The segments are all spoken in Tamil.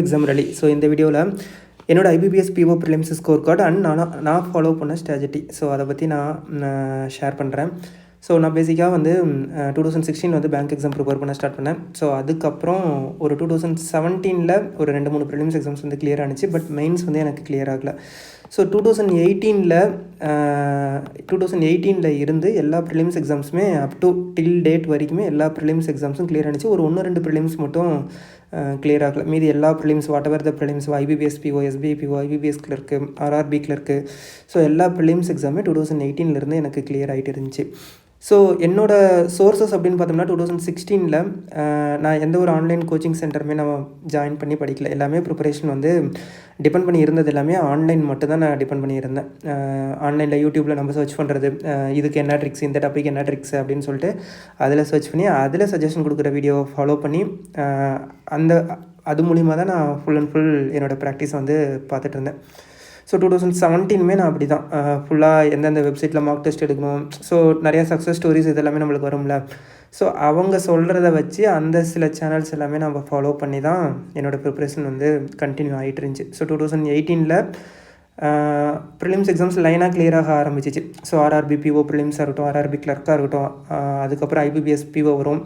Exam ready. ஸோ இந்த வீடியோவில் என்னோட IBPS PO prelims score card and நான் ஃபாலோ பண்ண ஸ்ட்ராட்டஜி, ஸோ அதை பற்றி நான் ஷேர் பண்ணுறேன். ஸோ நான் பேசிக்காக வந்து 2016 வந்து பேங்க் எக்ஸாம் ப்ரிப்பேர் பண்ண ஸ்டார்ட் பண்ணேன். ஸோ அதுக்கப்புறம் ஒரு 2017 ஒரு 2-3 ப்ரிலிம்ஸ் எக்ஸாம்ஸ் வந்து கிளியர் ஆனிச்சு. பட் மெயின்ஸ் வந்து எனக்கு கிளியர் ஆகலை. ஸோ 2018 இருந்து எல்லா ப்ரிலிம்ஸ் எக்ஸாம்ஸுமே அப் டு டில் டேட் வரைக்குமே எல்லா ப்ரிலிம்ஸ் எக்ஸாம்ஸும் கிளியர் ஆனிச்சு. ஒரு 1-2 ப்ரிலிம்ஸ் மட்டும் கிளியர் ஆகலை. மீதி எல்லா prelims what the prelims IBPS PO, SBI PO, IBPS clerk, RRB clerk, so எல்லா ப்ரிலிம்ஸ் எக்ஸாமே 2018 எனக்கு கிளியர் ஆகிட்டு இருந்துச்சு. ஸோ என்னோடய சோர்ஸஸ் அப்படின்னு பார்த்தோம்னா 2016 நான் எந்த ஒரு ஆன்லைன் கோச்சிங் சென்டருமே நான் ஜாயின் பண்ணி படிக்கல. எல்லாமே ப்ரிப்பரேஷன் வந்து டிபெண்ட் பண்ணி இருந்தது எல்லாமே ஆன்லைன் மட்டும் தான் நான் டிபெண்ட் பண்ணியிருந்தேன். ஆன்லைனில் யூடியூப்பில் நம்ம சர்ச் பண்ணுறது, இதுக்கு என்ன ட்ரிக்ஸ், இந்த டாபிக் என்ன ட்ரிக்ஸ் அப்படின்னு சொல்லிட்டு அதில் சர்ச் பண்ணி அதில் சஜஷன் கொடுக்குற வீடியோவை ஃபாலோ பண்ணி அது மூலிமா தான் நான் ஃபுல் அண்ட் ஃபுல் என்னோடய ப்ராக்டிஸ் வந்து பார்த்துட்டு இருந்தேன். ஸோ 2017 நான் அப்படி தான் ஃபுல்லாக எந்தெந்த வெப்சைட்டில் மார்க் டெஸ்ட் எடுக்கணும், ஸோ நிறையா சக்ஸஸ் ஸ்டோரிஸ் இதெல்லாமே நம்மளுக்கு வரும்ல. ஸோ அவங்க சொல்கிறத வச்சு அந்த சில சேனல்ஸ் எல்லாமே நம்ம ஃபாலோ பண்ணி தான் என்னோடய ப்ரிப்ரேஷன் வந்து கண்டினியூ ஆகிட்டு இருந்துச்சு. ஸோ 2018 ப்ரிலிம்ஸ் எக்ஸாம்ஸ் லைனாக கிளியராக ஆரம்பிச்சிச்சு. ஸோ ஆர்ஆர்பி பிஓ ப்ரிலிம்ஸாக இருக்கட்டும், ஆர்ஆர்பி கிளர்க்காக இருக்கட்டும், அதுக்கப்புறம் ஐபிபிஎஸ் பிஓ வரும்,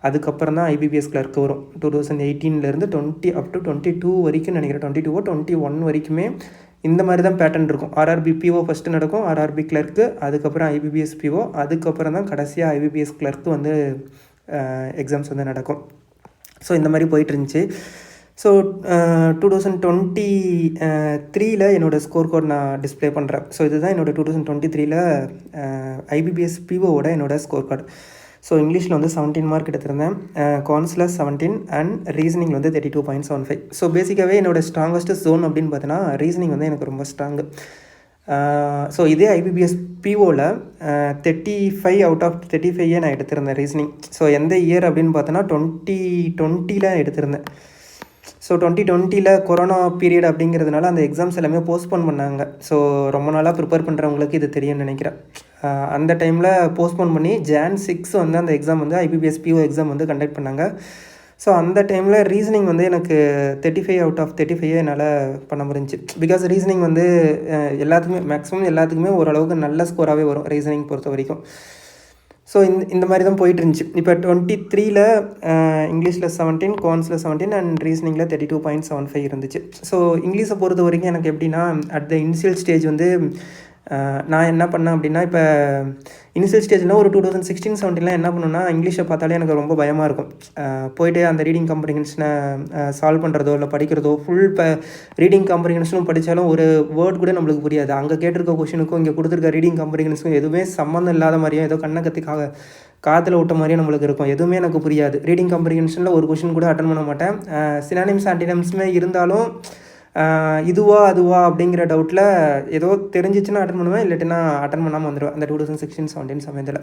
அதுக்கப்புறம் தான் ஐபிபிஎஸ் கிளர்க்கு வரும். 2018 20 அப் டு 22 வரைக்கும் நினைக்கிறேன், 21 வரைக்குமே இந்த மாதிரி தான் பேட்டர்ன் இருக்கும். ஆர்ஆர்பி பிஓ ஃபஸ்ட்டு நடக்கும், ஆர்ஆர்பி கிளர்க்கு, அதுக்கப்புறம் ஐபிபிஎஸ் பிஓ, அதுக்கப்புறம் தான் கடைசியாக ஐபிபிஎஸ் கிளர்க்கு வந்து எக்ஸாம்ஸ் வந்து நடக்கும். ஸோ இந்த மாதிரி போயிட்டு இருந்துச்சு. ஸோ 2023 என்னோடய ஸ்கோர் கார்டு நான் டிஸ்பிளே பண்ணுறேன். ஸோ இதுதான் என்னோடய 2023 ஐபிபிஎஸ் பிஓவோட என்னோடய ஸ்கோர் கார்டு. ஸோ இங்கிலீஷில் வந்து 17 மார்க் எடுத்திருந்தேன், கான்ஸில் 17 அண்ட் ரீசனிங் வந்து 32.75. ஸோ பேசிக்காகவே என்னோடய ஸ்ட்ராங்கஸ்ட் ஜோன் அப்படின்னு பார்த்தீங்கன்னா ரீசனிங் வந்து எனக்கு ரொம்ப ஸ்ட்ராங்கு. ஸோ இதே ஐபிபிஎஸ் பிஓவில் 35 அவுட் ஆஃப் 35 நான் எடுத்திருந்தேன் ரீசனிங். ஸோ எந்த இயர் அப்படின்னு பார்த்தோன்னா 2020 எடுத்திருந்தேன். ஸோ 2020 கொரோனா பீரியட் அப்படிங்கிறதுனால அந்த எக்ஸாம்ஸ் எல்லாமே போஸ்ட்போன் பண்ணாங்க. ஸோ ரொம்ப நாளாக ப்ரிப்பேர் பண்ணுறவங்களுக்கு இது தெரியும்னு நினைக்கிறேன். அந்த டைமில் போஸ்ட்போன் பண்ணி Jan 6 வந்து அந்த எக்ஸாம் வந்து ஐபிபிஎஸ் பிஓ எக்ஸாம் வந்து கண்டக்ட் பண்ணாங்க. ஸோ அந்த டைமில் ரீசனிங் வந்து எனக்கு 35 அவுட் ஆஃப் 35 என்னால் பண்ண முடிஞ்சிச்சு. பிகாஸ் ரீசனிங் வந்து மேக்ஸிமம் எல்லாத்துக்குமே ஓரளவுக்கு நல்ல ஸ்கோராகவே வரும் ரீசனிங் பொறுத்த வரைக்கும். ஸோ இந்த மாதிரி தான் போயிட்டு இருந்துச்சு. இப்போ 23 இங்கிலீஷில் 17, கான்ஸில் 17 அண்ட் ரீசனிங்கில் 32.75 இருந்துச்சு. ஸோ இங்கிலீஷை பொறுத்த வரைக்கும் எனக்கு எப்படின்னா அட் த இனிஷியல் ஸ்டேஜ் வந்து நான் என்ன பண்ணேன் அப்படின்னா, இப்போ இனிஷியல் ஸ்டேஜில் ஒரு 2016-17 என்ன பண்ணுன்னா இங்கிலீஷை பார்த்தாலே எனக்கு ரொம்ப பயமாக இருக்கும். போய்ட்டு அந்த ரீடிங் காம்ப்ரிஹென்ஷனை சால்வ் பண்ணுறதோ இல்லை படிக்கிறதோ இப்போ ரீடிங் காம்ப்ரிஹென்ஷனும் படித்தாலும் ஒரு வேர்ட் கூட நம்மளுக்கு புரியாது. அங்கே கேட்டிருக்க கொஷினுக்கும் இங்கே கொடுத்துருக்க ரீடிங் காம்ப்ரிஹென்ஷனுக்கும் எதுவுமே சம்மந்தம் இல்லாத மாதிரியும் ஏதோ கண்ணை கத்தி காதில் விட்ட மாதிரியும் நம்மளுக்கு இருக்கும். எதுவுமே எனக்கு புரியாது. ரீடிங் காம்ப்ரிஹென்ஷனில் ஒரு கொஷின் கூட அட்டன் பண்ண மாட்டேன். சினானிம்ஸ் ஆன்டினம்ஸுமே இருந்தாலும் இதுவா அதுவா அப்படிங்கிற டவுட்டில் ஏதோ தெரிஞ்சிச்சுன்னா அட்டன் பண்ணுவேன், இல்லாட்டினா அட்டன் பண்ணாமல் வந்துடுவேன் அந்த 2016-17 சமயத்தில்.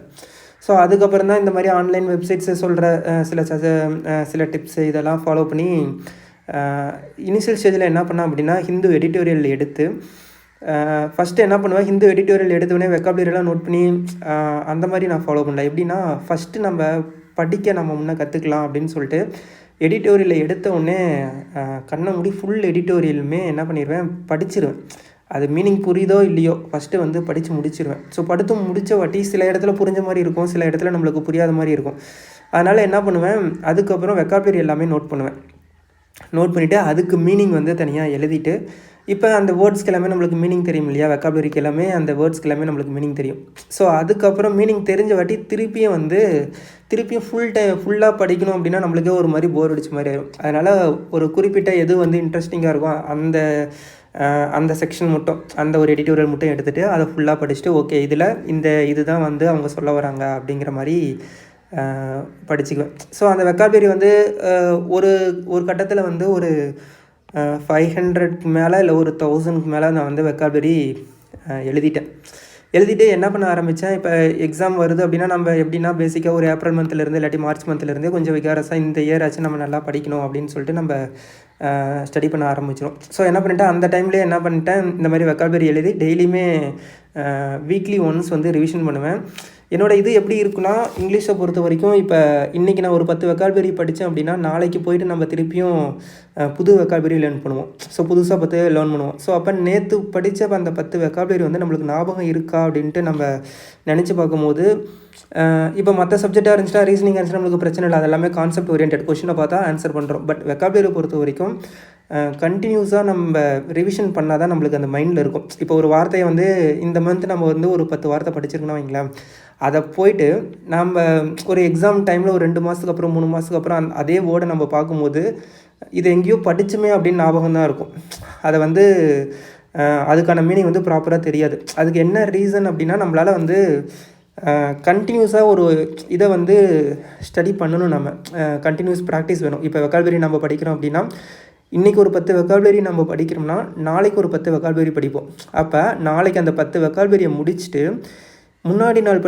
ஸோ அதுக்கப்புறம் தான் இந்த மாதிரி ஆன்லைன் வெப்சைட்ஸு சொல்கிற சில டிப்ஸு இதெல்லாம் ஃபாலோ பண்ணி இனிஷியல் ஸ்டேஜில் என்ன பண்ணேன் அப்படின்னா ஹிந்து எடிட்டோரியல் எடுத்து ஃபஸ்ட்டு என்ன பண்ணுவேன், ஹிந்து எடிட்டோரியல் எடுத்தோடனே வெக்காபுலரிலாம் நோட் பண்ணி அந்த மாதிரி நான் ஃபாலோ பண்ணல. எப்படின்னா ஃபஸ்ட்டு நம்ம படிக்க நம்ம முன்னே கற்றுக்கலாம் அப்படின்னு சொல்லிட்டு எடிட்டோரியலில் எடுத்த உடனே கண்ணை மூடி ஃபுல் எடிட்டோரியலுமே என்ன பண்ணிடுவேன், படிச்சிருவேன். அது மீனிங் புரியுதோ இல்லையோ ஃபஸ்ட்டு வந்து படித்து முடிச்சிடுவேன். ஸோ படித்து முடித்த வாட்டி சில இடத்துல புரிஞ்ச மாதிரி இருக்கும், சில இடத்துல நம்மளுக்கு புரியாத மாதிரி இருக்கும். அதனால் என்ன பண்ணுவேன், அதுக்கப்புறம் வெக்காபுலரி எல்லாமே நோட் பண்ணுவேன். நோட் பண்ணிவிட்டு அதுக்கு மீனிங் வந்து தனியாக எழுதிட்டு, இப்போ அந்த வேர்ட்ஸ்க்கு எல்லாமே நம்மளுக்கு மீனிங் தெரியும் இல்லையா, வெக்காபுலரிக்கு எல்லாமே அந்த வேர்ட்ஸ்க்கு எல்லாமே நம்மளுக்கு மீனிங் தெரியும். ஸோ அதுக்கப்புறம் மீனிங் தெரிஞ்ச வாட்டி திருப்பியும் ஃபுல்லாக படிக்கணும் அப்படின்னா நம்மளுக்கே ஒரு மாதிரி போர் அடிச்ச மாதிரி ஆகும். அதனால் ஒரு குறிப்பிட்ட எது வந்து இன்ட்ரெஸ்டிங்காக இருக்கும் அந்த செக்ஷன் மட்டும், அந்த ஒரு எடிட்டோரியல் மட்டும் எடுத்துகிட்டு அதை ஃபுல்லாக படிச்சுட்டு ஓகே இதுதான் வந்து அவங்க சொல்ல வராங்க அப்படிங்கிற மாதிரி படிச்சுக்குவேன். ஸோ அந்த வெக்காபுலரி வந்து ஒரு கட்டத்தில் வந்து ஒரு 500 மேலே இல்லை ஒரு 1000 மேலே நான் வந்து வெக்காபுலரி எழுதிட்டு என்ன பண்ண ஆரம்பித்தேன். இப்போ எக்ஸாம் வருது அப்படின்னா நம்ம எப்படின்னா பேசிக்காக ஒரு ஏப்ரல் மந்த்லேருந்து இல்லாட்டி மார்ச் மந்த்லேருந்தே கொஞ்சம் விகாரஸாக இந்த இயர் ஆச்சு நம்ம நல்லா படிக்கணும் அப்படின்னு சொல்லிட்டு நம்ம ஸ்டடி பண்ண ஆரம்பிச்சிடும். ஸோ என்ன பண்ணிட்டேன், அந்த டைம்லேயே என்ன பண்ணிட்டேன், இந்த மாதிரி வெக்காபுலரி எழுதி டெய்லியுமே வீக்லி ஒன்ஸ் வந்து ரிவிஷன் பண்ணுவேன். இது எப்படி இருக்குன்னா, இங்கிலீஷை பொறுத்த வரைக்கும் இப்போ இன்றைக்கி நான் ஒரு 10 வெக்காபுலரி படித்தேன் அப்படின்னா, நாளைக்கு போயிட்டு நம்ம திருப்பியும் புது வெக்காபுலரி லேர்ன் பண்ணுவோம். ஸோ புதுசாக 10 லேர்ன் பண்ணுவோம். ஸோ அப்போ நேற்று படித்த அந்த 10 வெக்காபுலரி வந்து நம்மளுக்கு ஞாபகம் இருக்கா அப்படின்ட்டு நம்ம நினச்சி பார்க்கும்போது, இப்போ மற்ற சப்ஜெக்டாக இருந்துச்சுன்னா ரீசனிங் ஆன்சர் நம்மளுக்கு பிரச்சனை இல்லை. அது எல்லாமே கான்செப்ட் ஓரியன்டட் கொஷினை பார்த்தா ஆன்சர் பண்ணுறோம். பட் வெக்காபுலரி பொறுத்த வரைக்கும் கண்டினியூஸாக நம்ம ரிவிஷன் பண்ணால் தான் நம்மளுக்கு அந்த மைண்டில் இருக்கும். இப்போ ஒரு வார்த்தையை வந்து இந்த மந்த் நம்ம வந்து ஒரு 10 வார்த்தை படிச்சிருக்கோம்னா வைங்களேன், அதை போயிட்டு நம்ம ஒரு எக்ஸாம் டைமில் ஒரு 2 மாதத்துக்கு அப்புறம் 3 மாதத்துக்கு அப்புறம் அதே வேர்டை நம்ம பார்க்கும்போது இது எங்கேயோ படிச்சுமே அப்படின்னு ஞாபகம் தான் இருக்கும். அதை வந்து அதுக்கான மீனிங் வந்து ப்ராப்பராக தெரியாது. அதுக்கு என்ன ரீசன் அப்படின்னா, நம்மளால் வந்து கண்டினியூஸாக ஒரு இதை வந்து ஸ்டடி பண்ணணும். நம்ம கண்டினியூஸ் ப்ராக்டிஸ் வேணும். இப்போ வெக்காபுலரி நம்ம படிக்கிறோம் அப்படின்னா, இன்றைக்கி ஒரு 10 வெக்காபுலரி நம்ம படிக்கிறோம்னா நாளைக்கு ஒரு 10 வெக்காபுலரி படிப்போம். அப்போ நாளைக்கு அந்த 10 வெக்காபுலரியை முடிச்சுட்டு முன்னாடி நாள்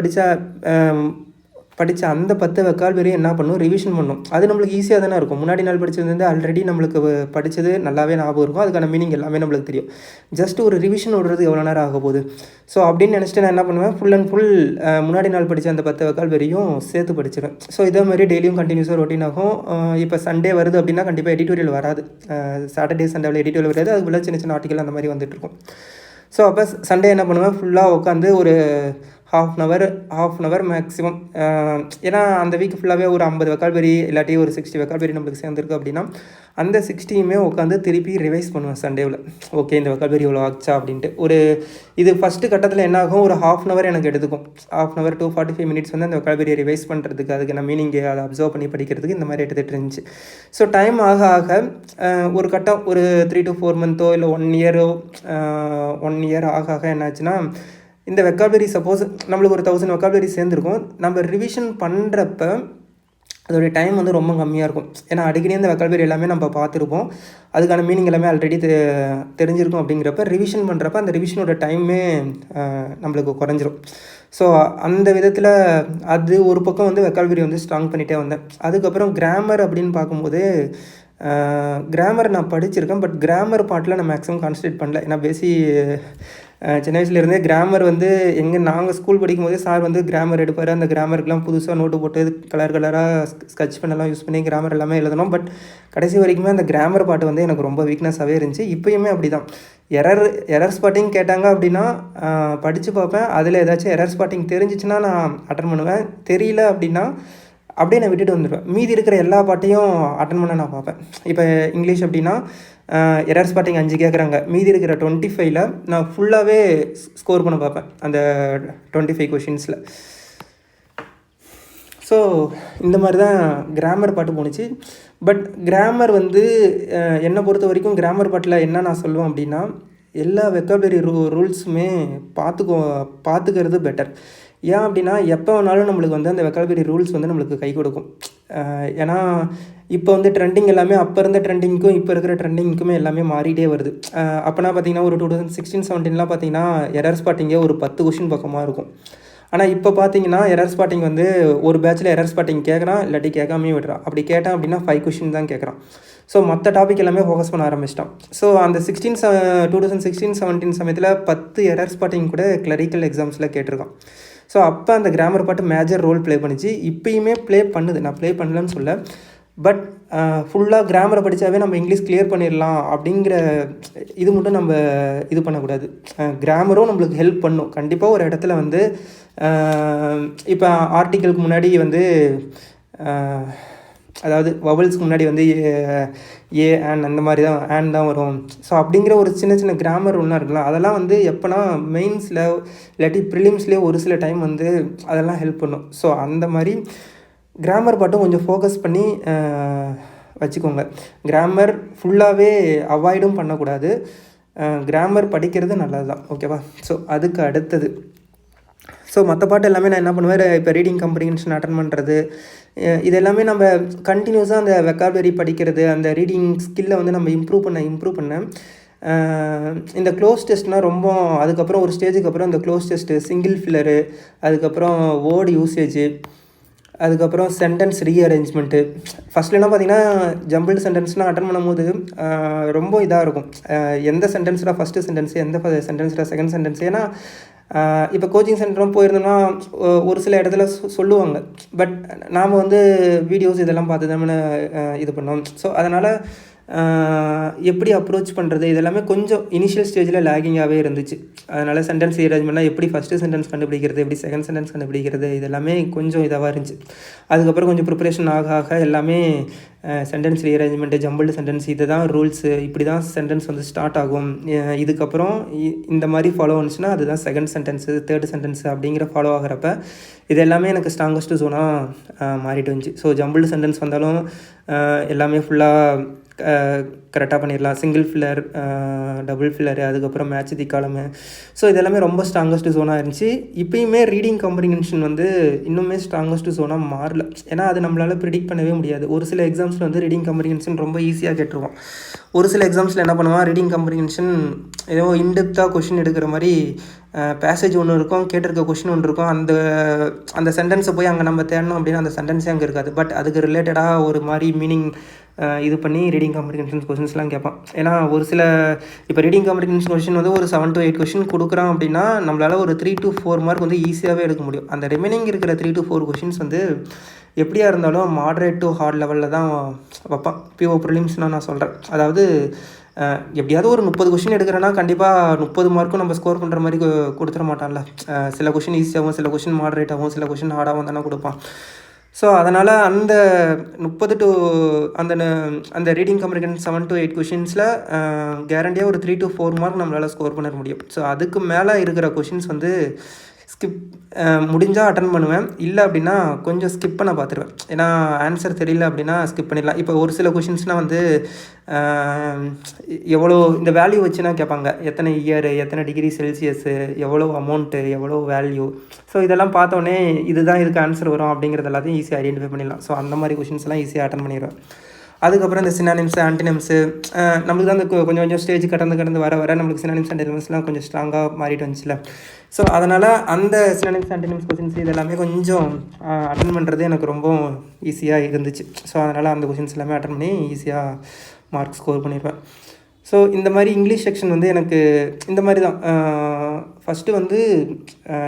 படித்த அந்த 10 வெக்காபுலரி என்ன பண்ணும், ரிவிஷன் பண்ணும். அது நம்மளுக்கு ஈஸியாக தானே இருக்கும். முன்னாடி நாள் படித்தது வந்து ஆல்ரெடி நம்மளுக்கு படித்தது நல்லாவே ஞாபகம் இருக்கும். அதுக்கான மீனிங் எல்லாமே நம்மளுக்கு தெரியும். ஜஸ்ட் ஒரு ரிவிஷன் விடுறது எவ்வளோ நேரம் ஆக போகுது. ஸோ அப்படின்னு நினச்சிட்டு நான் என்ன பண்ணுவேன், ஃபுல் அண்ட் ஃபுல் முன்னாடி நாள் படித்த அந்த 10 வெக்காபுலரியும் சேர்த்து படிச்சிடுவேன். ஸோ இதே மாதிரி டெய்லியும் கண்டினியூஸாக ரொட்டீன் ஆகும். இப்போ சண்டே வருது அப்படின்னா கண்டிப்பாக எடிட்டோரியல் வராது. சாட்டர்டே சண்டேவில் எடிட்டோரியல் வராது. அதுக்குள்ளே சின்ன சின்ன ஆர்டிக்கல் அந்த மாதிரி வந்துட்டுருக்கும். ஸோ அப்போ சண்டே என்ன பண்ணுவேன், ஃபுல்லாக உட்காந்து ஒரு ஹாஃப் அன் ஹவர் மேக்ஸிமம். ஏன்னா அந்த வீக் ஃபுல்லாகவே ஒரு 50 வெக்காபுலரி இல்லாட்டி ஒரு 60 வெக்காபுலரி நம்மளுக்கு சேர்ந்துருக்கு அப்படின்னா, அந்த 60யுமே உட்காந்து திருப்பி ரிவைஸ் பண்ணுவேன் சண்டேவில். ஓகே, இந்த வெக்காபுலரி இவ்வளோ ஆச்சா அப்படின்ட்டு. இது ஃபஸ்ட்டு கட்டத்தில் என்ன ஆகும், ஒரு ஹாஃப் அன் ஹவர் எனக்கு எடுத்துக்கும். Half an hour to 45 minutes வந்து அந்த வெக்காபுலரியை ரிவைஸ் பண்ணுறதுக்கு, அதுக்கு நான் மீனிங் அதை அப்சர்வ் பண்ணி படிக்கிறதுக்கு இந்த மாதிரி எடுத்துகிட்டு இருந்துச்சு. ஸோ டைம் ஆக ஆக ஒரு கட்டம் ஒரு 3 to 4 மந்த்தோ இல்லை 1 இயர் ஆக ஆக என்னாச்சுன்னா, இந்த வெக்காபுலரி சப்போஸ் நம்மளுக்கு ஒரு 1000 வெக்காபுலரி சேர்ந்துருக்கும். நம்ம ரிவிஷன் பண்ணுறப்ப அதோடைய டைம் வந்து ரொம்ப கம்மியாக இருக்கும். ஏன்னா அடிக்கடி அந்த வெக்காபுலரி எல்லாமே நம்ம பார்த்துருப்போம். அதுக்கான மீனிங் எல்லாமே ஆல்ரெடி தெரிஞ்சிருக்கும். அப்படிங்கிறப்ப ரிவிஷன் பண்ணுறப்ப அந்த ரிவிஷனோட டைமே நம்மளுக்கு குறைஞ்சிரும். ஸோ அந்த விதத்தில் அது ஒரு பக்கம் வந்து வெக்காபுலரி வந்து ஸ்ட்ராங் பண்ணிகிட்டே வந்தேன். அதுக்கப்புறம் கிராமர் அப்படின்னு பார்க்கும்போது, கிராமர் நான் படிச்சிருக்கேன். பட் கிராமர் பார்ட்டில் நான் மேக்ஸிமம் கான்சன்ட்ரேட் பண்ணல. ஏன்னா சின்ன வயசுலேருந்தே கிராமர் வந்து நாங்கள் ஸ்கூல் படிக்கும்போதே சார் வந்து கிராமர் எடுப்பார். அந்த கிராமருக்குலாம் புதுசாக நோட்டு போட்டு கலராக ஸ்கெட்ச் பண்ணலாம் யூஸ் பண்ணி கிராமர் எல்லாமே எழுதணும். பட் கடைசி வரைக்குமே அந்த கிராமர் பாட்டு வந்து எனக்கு ரொம்ப வீக்னஸாகவே இருந்துச்சு. இப்போயுமே அப்படி தான். எரர் ஸ்பாட்டிங் கேட்டாங்க அப்படின்னா படித்து பார்ப்பேன். அதில் ஏதாச்சும் எரர் ஸ்பாட்டிங் தெரிஞ்சிச்சுன்னா நான் அட்டன் பண்ணுவேன். தெரியல அப்படின்னா அப்படியே நான் விட்டுட்டு வந்துடுவேன். மீதி இருக்கிற எல்லா பாட்டையும் அட்டன் பண்ண நான் பார்ப்பேன். இப்போ இங்கிலீஷ் அப்படின்னா எரர் ஸ்பாட்டிங் 5 கேட்குறாங்க. மீதி இருக்கிற 25ல் நான் ஃபுல்லாகவே ஸ்கோர் பண்ண பார்ப்பேன் அந்த 25 கொஷின்ஸில். ஸோ இந்த மாதிரி தான் கிராமர் பாட்டு போணுச்சு. பட் கிராமர் வந்து என்னை பொறுத்த வரைக்கும் கிராமர் பாட்டில் என்ன நான் சொல்லுவேன் அப்படின்னா, எல்லா வெக்காபுலரி ரூல்ஸுமே பார்த்துக்கிறது பெட்டர். ஏன் அப்படின்னா, எப்போ வேணாலும் நம்மளுக்கு வந்து அந்த வெக்காபுலரி ரூல்ஸ் வந்து நம்மளுக்கு கை கொடுக்கும். ஏன்னா இப்போ வந்து ட்ரெண்டிங் எல்லாமே அப்போ இருந்த ட்ரெண்டிங்க்கும் இப்போ இருக்கிற ட்ரெண்டிங்க்குமே எல்லாமே மாறிட்டே வருது. அப்போனா பார்த்தீங்கன்னா ஒரு 2016-17லாம் பார்த்தீங்கன்னா எரர் ஸ்பாட்டிங்கே ஒரு 10 கொஷின் பக்கமாக இருக்கும். ஆனால் இப்போ பார்த்தீங்கன்னா எரர் ஸ்பாட்டிங் வந்து ஒரு பேட்சில் எரர் ஸ்பாட்டிங் கேட்குறான், இல்லாட்டி கேட்காமே விடுறான். அப்படி கேட்டான் அப்படின்னா 5 கொஷின் தான் கேட்குறான். ஸோ மற்ற டாபிக் எல்லாமே ஃபோக்கஸ் பண்ண ஆரம்பிச்சிட்டான். ஸோ அந்த 2016-17 சமயத்தில் 10 எரர் ஸ்பாட்டிங் கூட கிளரிக்கல் எக்ஸாம்ஸில் கேட்டிருக்கான். ஸோ அப்போ அந்த கிராமர் பாட்டு மேஜர் ரோல் ப்ளே பண்ணிச்சு. இப்போயுமே ப்ளே பண்ணுது, நான் ப்ளே பண்ணலன்னு சொல்ல. பட் ஃபுல்லாக கிராமரை படித்தாவே நம்ம இங்கிலீஷ் கிளியர் பண்ணிடலாம் அப்படிங்கிற இது மட்டும் நம்ம இது பண்ணக்கூடாது. கிராமரும் நம்மளுக்கு ஹெல்ப் பண்ணும். கண்டிப்பாக ஒரு இடத்துல வந்து இப்போ ஆர்டிக்கலுக்கு முன்னாடி வந்து அதாவது வவல்ஸ்க்கு முன்னாடி வந்து ஏ அந்த மாதிரி தான் வரும். ஸோ அப்படிங்கிற ஒரு சின்ன சின்ன கிராமர் ஒன்றா இருக்கலாம். அதெல்லாம் வந்து எப்போனா மெயின்ஸில் இல்லாட்டி ப்ரிலிம்ஸ்லேயே ஒரு சில டைம் வந்து அதெல்லாம் ஹெல்ப் பண்ணும். ஸோ அந்த மாதிரி கிராமர் பாட்டும் கொஞ்சம் ஃபோக்கஸ் பண்ணி வச்சுக்கோங்க. கிராமர் ஃபுல்லாகவே அவாய்டும் பண்ணக்கூடாது. கிராமர் படிக்கிறது நல்லது தான், ஓகேவா? ஸோ அதுக்கு அடுத்தது மற்ற பாட்டு எல்லாமே நான் என்ன பண்ணுவேன், இப்போ ரீடிங் காம்ப்ரிஹென்ஷன் அட்டன் பண்ணுறது, இது எல்லாமே நம்ம கண்டினியூஸாக அந்த வெக்காபுலரி படிக்கிறது, அந்த ரீடிங் ஸ்கில்லை வந்து நம்ம இம்ப்ரூவ் பண்ண இந்த க்ளோஸ் டெஸ்ட்னால் ரொம்ப, அதுக்கப்புறம் ஒரு ஸ்டேஜுக்கு அப்புறம் இந்த க்ளோஸ் டெஸ்ட்டு, சிங்கிள் ஃபில்லரு, அதுக்கப்புறம் வேர்டு யூசேஜு, அதுக்கப்புறம் சென்டென்ஸ் ரீஅரேஞ்ச்மெண்ட்டு. ஃபஸ்ட்லலாம் பார்த்தீங்கன்னா ஜம்பிள்டு சென்டென்ஸ்லாம் அட்டன் பண்ணும்போது ரொம்ப இதாக இருக்கும். எந்த சென்டென்ஸ்டா ஃபஸ்ட்டு சென்டென்ஸு, எந்த சென்டென்ஸ்டா செகண்ட் சென்டென்ஸு. ஏன்னா இப்போ கோச்சிங் சென்டரும் போயிருந்தோம்னா ஒரு சில இடத்துல சொல்லுவாங்க. பட் நாம் வந்து வீடியோஸ் இதெல்லாம் பார்த்து தான் இது பண்ணோம். ஸோ அதனால் எப்படி அப்ரோச் பண்ணுறது இதெல்லாமே கொஞ்சம் இனிஷியல் ஸ்டேஜில் லேகிங்காகவே இருந்துச்சு. அதனால் சென்டென்ஸ் ரீஅரேஞ்ச்மெண்ட்னா எப்படி ஃபஸ்ட்டு சென்டென்ஸ் கண்டுபிடிக்கிறது, எப்படி செகண்ட் சென்டென்ஸ் கண்டுபிடிக்கிறது, இதெல்லாமே கொஞ்சம் இதாக இருந்துச்சு. அதுக்கப்புறம் கொஞ்சம் ப்ரிப்பரேஷன் ஆக ஆக எல்லாமே சென்டென்ஸ் ரீஅரேஞ்ச்மெண்ட்டு, ஜம்பிள்டு சென்டென்ஸ், இது தான் ரூல்ஸு, இப்படி தான் சென்டென்ஸ் வந்து ஸ்டார்ட் ஆகும். இதுக்கப்புறம் இந்த மாதிரி ஃபாலோ வந்துச்சுன்னா அதுதான் செகண்ட் சென்டென்ஸு, தேர்டு சென்டென்ஸு அப்படிங்கிற ஃபாலோ ஆகிறப்ப இது எல்லாமே எனக்கு ஸ்ட்ராங்கஸ்ட்டு ஜோனாக மாறிட்டு வந்துச்சு. ஸோ ஜம்பிள்டு சென்டென்ஸ் வந்தாலும் எல்லாமே ஃபுல்லாக கரெக்டாக பண்ணிடலாம். சிங்கிள் ஃபில்லர், டபுள் ஃபில்லரு, அதுக்கப்புறம் மேட்ச் தி காலமு. ஸோ இதெல்லாமே ரொம்ப ஸ்ட்ராங்கஸ்ட்டு ஜோனாக இருந்துச்சு. இப்போயுமே ரீடிங் காம்ப்ரிஹென்ஷன் வந்து இன்னுமே ஸ்ட்ராங்கஸ்ட்டு ஜோனாக மாறல. ஏன்னா அது நம்மளால் ப்ரிடிக்ட் பண்ணவே முடியாது. ஒரு சில எக்ஸாம்ஸில் வந்து ரீடிங் காம்ப்ரிஹென்ஷன் ரொம்ப ஈஸியாக கேட்டுருவோம். ஒரு சில எக்ஸாம்ஸில் என்ன பண்ணுவான், ரீடிங் காம்ப்ரிஹென்ஷன் ஏதோ இன்டெப்த்தாக கொஷின் எடுக்கிற மாதிரி பேசேஜ் ஒன்று இருக்கும், கேட்டிருக்க கொஷின் ஒன்று இருக்கும். அந்த சென்டென்ஸை போய் அங்கே நம்ம தேடணும் அப்படின்னா அந்த சென்டென்ஸே அங்கே இருக்காது. பட் அதுக்கு ரிலேட்டடாக ஒரு மாதிரி மீனிங் இது பண்ணி ரீடிங் காம்ப்ரிஹென்ஷன் கொஷின்ஸ்லாம் கேட்பான். ஏன்னா ஒரு சில இப்போ ரீடிங் காம்ப்ரிஹென்ஷன் கொஷின் வந்து ஒரு 7 to 8 கொஷின் கொடுக்குறான் அப்படின்னா நம்மளால் ஒரு 3 to 4 மார்க் வந்து ஈஸியாகவே எடுக்க முடியும். அந்த ரிமைனிங் இருக்கிற 3 to 4 கொஷின்ஸ் வந்து எப்படியா இருந்தாலும் மாட்ரேட் டு ஹார்ட் லெவலில் தான் வைப்பான். பிஓ ப்ரிலிம்ஸ்னால் நான் சொல்கிறேன். அதாவது எப்படியாவது ஒரு 30 கொஷின் எடுக்கிறேன்னா கண்டிப்பாக 30 மார்க்கும் நம்ம ஸ்கோர் பண்ணுற மாதிரி கொடுத்துட மாட்டான்ல. சில கொஷின் ஈஸியாகவும், சில கொஷின் மாட்ரேட்டாகவும், சில கொஷின் ஹார்டாகவும் தானே கொடுப்பான். ஸோ அதனால் அந்த 30 to அந்த ரீடிங் காம்ப்ரிஹென்ஷன் 7 to 8 கொஷின்ஸில் கேரண்டியாக ஒரு 3 to 4 மார்க் நம்மளால் ஸ்கோர் பண்ண முடியும். ஸோ அதுக்கு மேலே இருக்கிற கொஷின்ஸ் வந்து ஸ்கிப் முடிஞ்சால் அட்டன் பண்ணுவேன். இல்லை அப்படின்னா கொஞ்சம் ஸ்கிப் பண்ண பார்த்துருவேன். ஏன்னா ஆன்சர் தெரியல அப்படின்னா ஸ்கிப் பண்ணிடலாம். இப்போ ஒரு சில கொஷின்ஸ்னால் வந்து எவ்வளோ இந்த வேல்யூ வச்சுன்னா கேட்பாங்க. எத்தனை இயரு, எத்தனை டிகிரி செல்சியஸு, எவ்வளோ அமௌண்ட்டு, எவ்வளோ வேல்யூ. ஸோ இதெல்லாம் பார்த்தோன்னே இதுதான் இதுக்கு ஆன்சர் வரும் அப்படிங்கிறது எல்லாத்தையும் ஈஸியாக ஐடென்டிஃபை பண்ணிடலாம். ஸோ அந்த மாதிரி கொஷின்ஸ்லாம் ஈஸியாக அட்டன் பண்ணிடுவேன். அதுக்கப்புறம் இந்த சினானிம்ஸு, ஆன்டினிம்ஸு, நம்மளுக்கு தான் அந்த கொஞ்சம் கொஞ்சம் ஸ்டேஜ் கடந்து வர நம்மளுக்கு சினானிம்ஸ் ஆன்டினிம்ஸ்லாம் கொஞ்சம் ஸ்ட்ராங்காக மாறிட்டு வந்துச்சுல. ஸோ அதனால் அந்த சினானிம்ஸ் ஆன்டினிம்ஸ் கொஷின்ஸ் இதெல்லாமே கொஞ்சம் அட்டன் பண்ணுறது எனக்கு ரொம்ப ஈஸியாக இருந்துச்சு. ஸோ அதனால் அந்த கொஷின்ஸ் எல்லாமே அட்டன் பண்ணி ஈஸியாக மார்க் ஸ்கோர் பண்ணிடுவேன். ஸோ இந்த மாதிரி இங்கிலீஷ் செக்ஷன் வந்து எனக்கு இந்த மாதிரி தான். ஃபஸ்ட்டு வந்து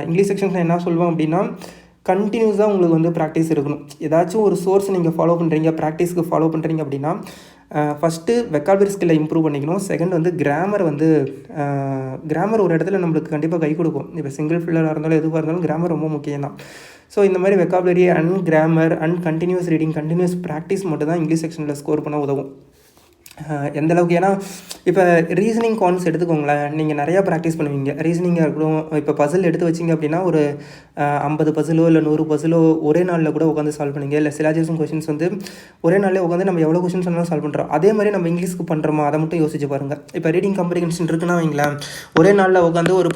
இங்கிலீஷ் செக்ஷன்ஸில் என்ன சொல்லுவோம் அப்படின்னா, கண்டினியூஸாக உங்களுக்கு வந்து ப்ராக்டிஸ் இருக்கணும். ஏதாச்சும் ஒரு சோர்ஸ் நீங்கள் ஃபாலோ பண்ணுறீங்க, ப்ராக்டிஸ்க்கு ஃபாலோ பண்ணுறீங்க அப்படின்னா ஃபஸ்ட்டு வெக்காபுலரி ஸ்கில்லை இம்ப்ரூவ் பண்ணிக்கணும். செகண்ட் வந்து கிராமர் ஒரு இடத்துல நம்மளுக்கு கண்டிப்பாக கை கொடுக்கும். இப்போ சிங்கிள் ஃபில்லராக இருந்தாலும் எதுவாக இருந்தாலும் கிராமர் ரொம்ப முக்கியம் தான். ஸோ இந்த மாதிரி vocabulary and grammar and continuous reading, continuous practice மட்டும் தான் இங்கிலீஷ் செக்ஷனில் ஸ்கோர் பண்ண உதவும். எந்த அளவுக்கு, ஏன்னா இப்போ ரீசனிங் கான்ஸ் எடுத்துக்கோங்களேன். நீங்கள் நிறையா ப்ராக்டிஸ் பண்ணுவீங்க. ரீசனிங்காக இருக்கட்டும், இப்போ பசில் எடுத்து வச்சிங்க அப்படின்னா ஒரு 50 பசிலோ இல்லை 100 பசிலோ ஒரே நாளில் கூட உட்காந்து சால்வ் பண்ணுவீங்க. இல்லை சிலாஜிசம் கொஷின்ஸ் வந்து ஒரே நாளில் உட்காந்து நம்ம எவ்வளோ கொஷின்ஸ் வேணாலும் சால்வ் பண்ணுறோம். அதே மாதிரி நம்ம இங்கிலீஷ்க்கு பண்ணுறோமா அதை மட்டும் யோசிச்சு பாருங்கள். இப்போ ரீடிங் காம்ப்ரிஹென்ஷன் இருக்குன்னா வைங்களேன், ஒரே நாளில் உட்காந்து ஒரு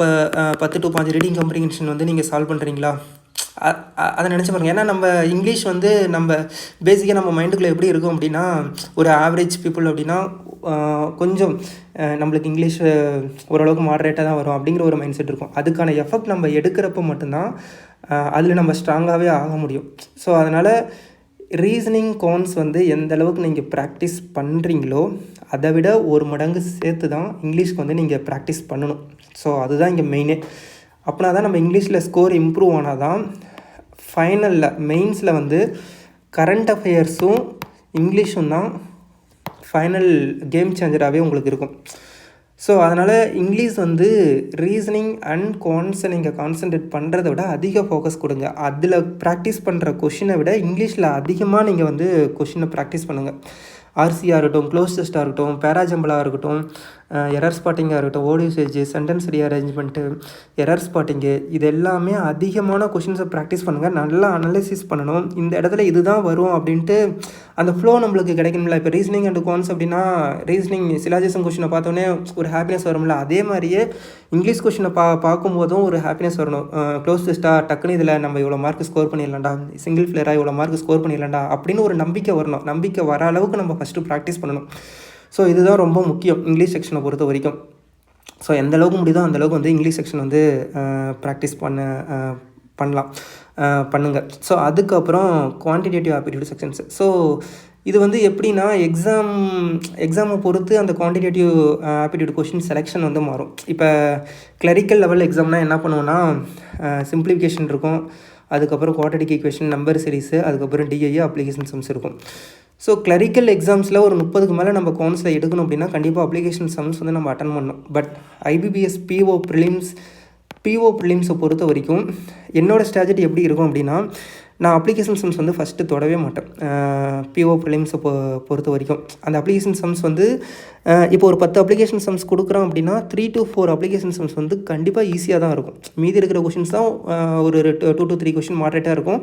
10 to 5 ரீடிங் காம்ப்ரிஹென்ஷன் வந்து நீங்கள் சால்வ் பண்ணுறீங்களா, அதை நினச்சி பாருங்கள். ஏன்னா நம்ம இங்கிலீஷ் வந்து நம்ம பேசிக்காக நம்ம மைண்டுக்குள்ளே எப்படி இருக்கும் அப்படின்னா, ஒரு ஆவரேஜ் பீப்புள் அப்படின்னா கொஞ்சம் நம்மளுக்கு இங்கிலீஷ் ஓரளவுக்கு மாடரேட்டாக தான் வரும் அப்படிங்கிற ஒரு மைண்ட் செட் இருக்கும். அதுக்கான எஃபெக்ட் நம்ம எடுக்கிறப்ப மட்டும்தான் அதில் நம்ம ஸ்ட்ராங்காகவே ஆக முடியும். ஸோ அதனால் ரீசனிங் கான்ஸ் வந்து எந்த அளவுக்கு நீங்கள் ப்ராக்டிஸ் பண்ணுறீங்களோ அதை விட ஒரு மடங்கு சேர்த்து தான் இங்கிலீஷ்க்கு வந்து நீங்கள் ப்ராக்டிஸ் பண்ணணும். ஸோ அதுதான் இங்கே மெயினே. அப்படின்னா தான் நம்ம இங்கிலீஷில் ஸ்கோர் இம்ப்ரூவ் ஆனால் தான் ஃபைனலில் மெயின்ஸில் வந்து கரண்ட் அஃபேர்ஸும் இங்கிலீஷும் தான் ஃபைனல் கேம் சேஞ்சராகவே உங்களுக்கு இருக்கும். ஸோ அதனால் இங்கிலீஷ் வந்து ரீசனிங் அண்ட் கான்ஸை நீங்கள் கான்சன்ட்ரேட் பண்ணுறத விட அதிக ஃபோக்கஸ் கொடுங்க. அதில் ப்ராக்டிஸ் பண்ணுற கொஷினை விட இங்கிலீஷில் அதிகமாக நீங்கள் வந்து கொஷினை ப்ராக்டிஸ் பண்ணுங்கள். ஆர்சியாக இருக்கட்டும், க்ளோஸ் டெஸ்ட்டாக இருக்கட்டும், பேராஜம்பிளாக இருக்கட்டும், எரர் ஸ்பாட்டிங்காக இருக்கட்டும், வேர்ட் யூசேஜ், சென்டென்ஸ் ரீஅரேஞ்ச்மெண்ட்டு, எரர் ஸ்பாட்டிங்கு, இது எல்லாமே அதிகமான கொஷின்ஸை ப்ராக்டிஸ் பண்ணுங்கள். நல்லா அனலைசிஸ் பண்ணணும். இந்த இடத்துல இதுதான் வரும் அப்படின்ட்டு அந்த ஃப்ளோ நம்மளுக்கு கிடைக்கணும்ல. இப்போ ரீசனிங் அண்ட் கான்ஸ் அப்படின்னா ரீசனிங் சிலாஜிசம் கொஷினை பார்த்தோன்னே ஒரு ஹாப்பினஸ் வரும்ல, அதே மாதிரியே இங்கிலீஷ் கொஷினை பார்க்கும்போதும் ஒரு ஹாப்பினஸ் வரணும். க்ளோஸ் டெஸ்ட்டாக டக்குன்னு இதில் நம்ம இவ்வளோ மார்க் ஸ்கோர் பண்ணிடலாம்டா, சிங்கிள் ஃபிளராக இவ்வளோ மார்க் ஸ்கோர் பண்ணிடலாம்டா அப்படின்னு ஒரு நம்பிக்கை வரணும். நம்பிக்கை வர அளவுக்கு நம்ம ஃபஸ்ட்டு ப்ராக்டிஸ் பண்ணணும். ஸோ இதுதான் ரொம்ப முக்கியம் இங்கிலீஷ் செக்ஷனை பொறுத்த வரைக்கும். ஸோ எந்த அளவுக்கு முடியுதோ அந்தளவுக்கு வந்து இங்கிலீஷ் செக்ஷன் வந்து ப்ராக்டிஸ் பண்ணலாம். பண்ணுங்கள். ஸோ அதுக்கப்புறம் குவான்டிடேட்டிவ் ஆப்டிடியூட் செக்ஷன்ஸ். ஸோ இது வந்து எப்படின்னா எக்ஸாமை பொறுத்து அந்த குவான்டிடேட்டிவ் ஆப்டிடியூட் கொஷின் செலெக்ஷன் வந்து மாறும். இப்போ கிளரிக்கல் லெவல் எக்ஸாம்னால் என்ன பண்ணுவோன்னா சிம்பிளிஃபிகேஷன் இருக்கும், அதுக்கப்புறம் குவாட்ரடிக் ஈக்குவேஷன், நம்பர் சீரிஸு, அதுக்கப்புறம் டிஐ, அப்ளிகேஷன் சம்ஸ் இருக்கும். ஸோ கிளரிக்கல் எக்ஸாம்ஸில் ஒரு 30க்கு மேலே நம்ம கவுன்ஸில் எடுக்கணும் அப்படின்னா கண்டிப்பாக அப்ளிகேஷன் சம்ஸ் வந்து நம்ம அட்டன் பண்ணணும். பட் ஐபிபிஎஸ் பிஓ ப்ரிலிம்ஸை பொறுத்த வரைக்கும் என்னோடய ஸ்ட்ராட்டஜி எப்படி இருக்கும் அப்படின்னா, நான் அப்ளிகேஷன் சம்ஸ் வந்து ஃபஸ்ட்டு தொடவே மாட்டேன். பிஓ ப்ரிலிம்ஸை பொறுத்த வரைக்கும் அந்த அப்ளிகேஷன் சம்ஸ் வந்து இப்போ ஒரு 10 அப்ளிகேஷன் சம்ஸ் கொடுக்குறோம் அப்படின்னா 3 to 4 அப்ளிகேஷன் சம்ஸ் வந்து கண்டிப்பாக ஈஸியாக தான் இருக்கும். மீதி இருக்கிற கொஷின்ஸ் தான் ஒரு 2 to 3 கொஷின் மாடரேட்டாக இருக்கும்.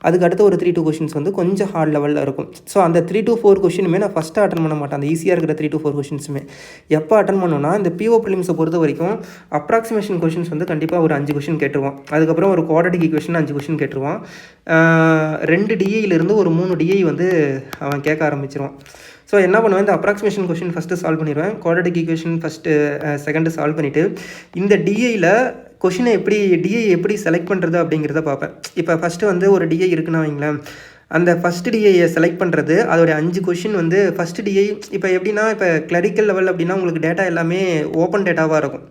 அதுக்கு அடுத்து ஒரு 3 to 2 கொஷின்ஸ் வந்து கொஞ்சம் ஹார்ட் லெவலில் இருக்கும். ஸோ அந்த 3 to 4 கொஷினுமே நான் ஃபஸ்ட்டு அட்டன் பண்ண மாட்டேன். அந்த ஈஸியாக இருக்கிற 3 to 4 கொஷின்ஸுமே எப்போ அட்டன் பண்ணோன்னா, இந்த பிஓ ப்ரிலிம்ஸை பொறுத்த வரைக்கும் அப்ராக்சிமேஷன் கொஷின்ஸ் வந்து கண்டிப்பாக ஒரு 5 கொஷின் கேட்டுருவான். அதுக்கப்புறம் ஒரு குவாட்ரடிக் ஈக்குவேஷன் 5 கொஷின் கேட்டுருவான். 2 டிஐலேருந்து ஒரு 3 டிஐ வந்து அவன் கேட்க ஆரம்பிச்சிருவான். ஸோ என்ன பண்ணுவேன், இந்த அப்ராக்சிமேஷன் கொஷின் ஃபஸ்ட்டு சால்வ் பண்ணிடுவேன். குவாட்ரடிக் ஈக்குவேஷன் செகண்டு சால்வ் பண்ணிவிட்டு இந்த டிஐயில் கொஷினை டிஐ எப்படி செலக்ட் பண்ணுறது அப்படிங்கிறத பார்ப்பேன். இப்போ ஃபஸ்ட்டு வந்து ஒரு டிஐ இருக்குன்னு வைங்களேன், அந்த ஃபஸ்ட்டு டிஐயை செலக்ட் பண்ணுறது, அதோடைய 5 கொஷின் வந்து ஃபஸ்ட்டு டிஐ. இப்போ எப்படின்னா, இப்போ கிளரிக்கல் லெவல் அப்படின்னா உங்களுக்கு டேட்டா எல்லாமே ஓப்பன் டேட்டாவாக இருக்கும்.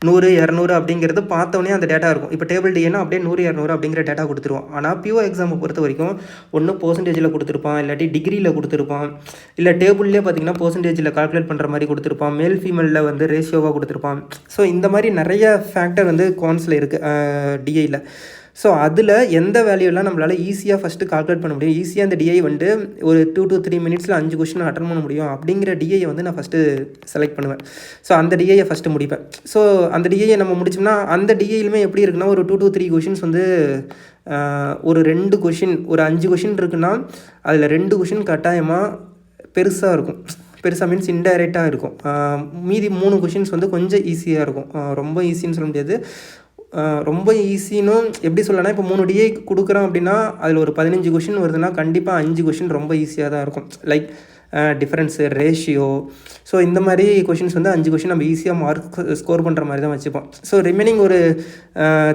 100, 200 அப்படிங்கிறது பார்த்தோன்னே அந்த டேட்டா இருக்கும். இப்போ டேபிள் டிஏன்னா அப்படியே 100, 200 அப்படிங்கிற டேட்டா கொடுத்துருவோம். ஆனால் பிஓ எக்ஸாமை பொறுத்த வரைக்கும் ஒன்று பர்சன்டேஜில் கொடுத்துருப்பான், இல்லாட்டி டிகிரியில் கொடுத்துருப்பான், இல்லை டேபிள்லேயே பார்த்தீங்கன்னா பர்சன்டேஜில் கால்குலேட் பண்ணுற மாதிரி கொடுத்துருப்பான், மேல் ஃபீமேலில் வந்து ரேஷியோவாக கொடுத்துருப்பான். ஸோ இந்த மாதிரி நிறைய ஃபேக்டர் வந்து குவான்ஸில் இருக்குது டிஐயில். ஸோ அதில் எந்த வேல்யூலாம் நம்மளால் ஈஸியாக ஃபஸ்ட்டு கால்குலேட் பண்ண முடியும், ஈஸியாக அந்த டிஐ வந்து ஒரு 2 to 3 மினிட்ஸில் 5 கொஷின் அட்டன் பண்ண முடியும் அப்படிங்கிற டிஐயை வந்து நான் ஃபஸ்ட்டு செலக்ட் பண்ணுவேன். ஸோ அந்த டிஐயை ஃபஸ்ட்டு முடிப்பேன். ஸோ அந்த டிஐயை நம்ம முடிச்சோம்னா அந்த டிஐலுமே எப்படி இருக்குன்னா, ஒரு 2 to 3 கொஷின்ஸ் வந்து ஒரு 2 கொஷின், ஒரு 5 கொஷின் இருக்குன்னா அதில் 2 கொஷின் கட்டாயமாக பெருசாக இருக்கும். பெருசாக மீன்ஸ் இன்டைரக்டாக இருக்கும். மீதி 3 கொஷின்ஸ் வந்து கொஞ்சம் ஈஸியாக இருக்கும். ரொம்ப ஈஸின்னு சொல்ல முடியாது, ரொம்ப ஈஸின்னு எப்படி சொல்லலாம். இப்போ 3 டிஐ கொடுக்குறோம் அப்படின்னா அதில் ஒரு 15 கொஷின் வருதுன்னா கண்டிப்பாக 5 கொஷின் ரொம்ப ஈஸியாக தான் இருக்கும். Like difference, ratio. ஸோ இந்த மாதிரி கொஷின்ஸ் வந்து 5 கொஷின் நம்ம ஈஸியாக மார்க் ஸ்கோர் பண்ணுற மாதிரி தான் வச்சுப்போம். ஸோ ரிமைனிங் ஒரு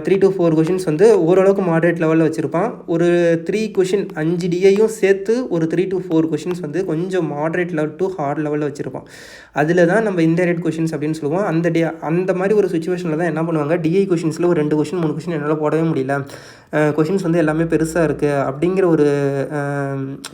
3 to 4 கொஷின்ஸ் வந்து ஓரளவுக்கு மாடரேட் லெவலில் வச்சுருப்பான். ஒரு 3 கொஷின் 5 டிஐயும் சேர்த்து ஒரு 3 to 4 கொஷின்ஸ் வந்து கொஞ்சம் மாடரேட் லெவல் டு ஹார்ட் லெவலில் வச்சுருப்பான். அதில் தான் நம்ம இன்டைரக்ட் கொஷின்ஸ் அப்படின்னு சொல்லுவோம். அந்த மாதிரி ஒரு சுச்சுவேஷனில் தான் என்ன பண்ணுவாங்க, டிஐ கொஷின்ஸில் ஒரு 2 கொஷின் 3 கொஷின் என்னால் போடவே முடியல, கொஷின்ஸ் வந்து எல்லாமே பெருசாக இருக்குது அப்படிங்கிற ஒரு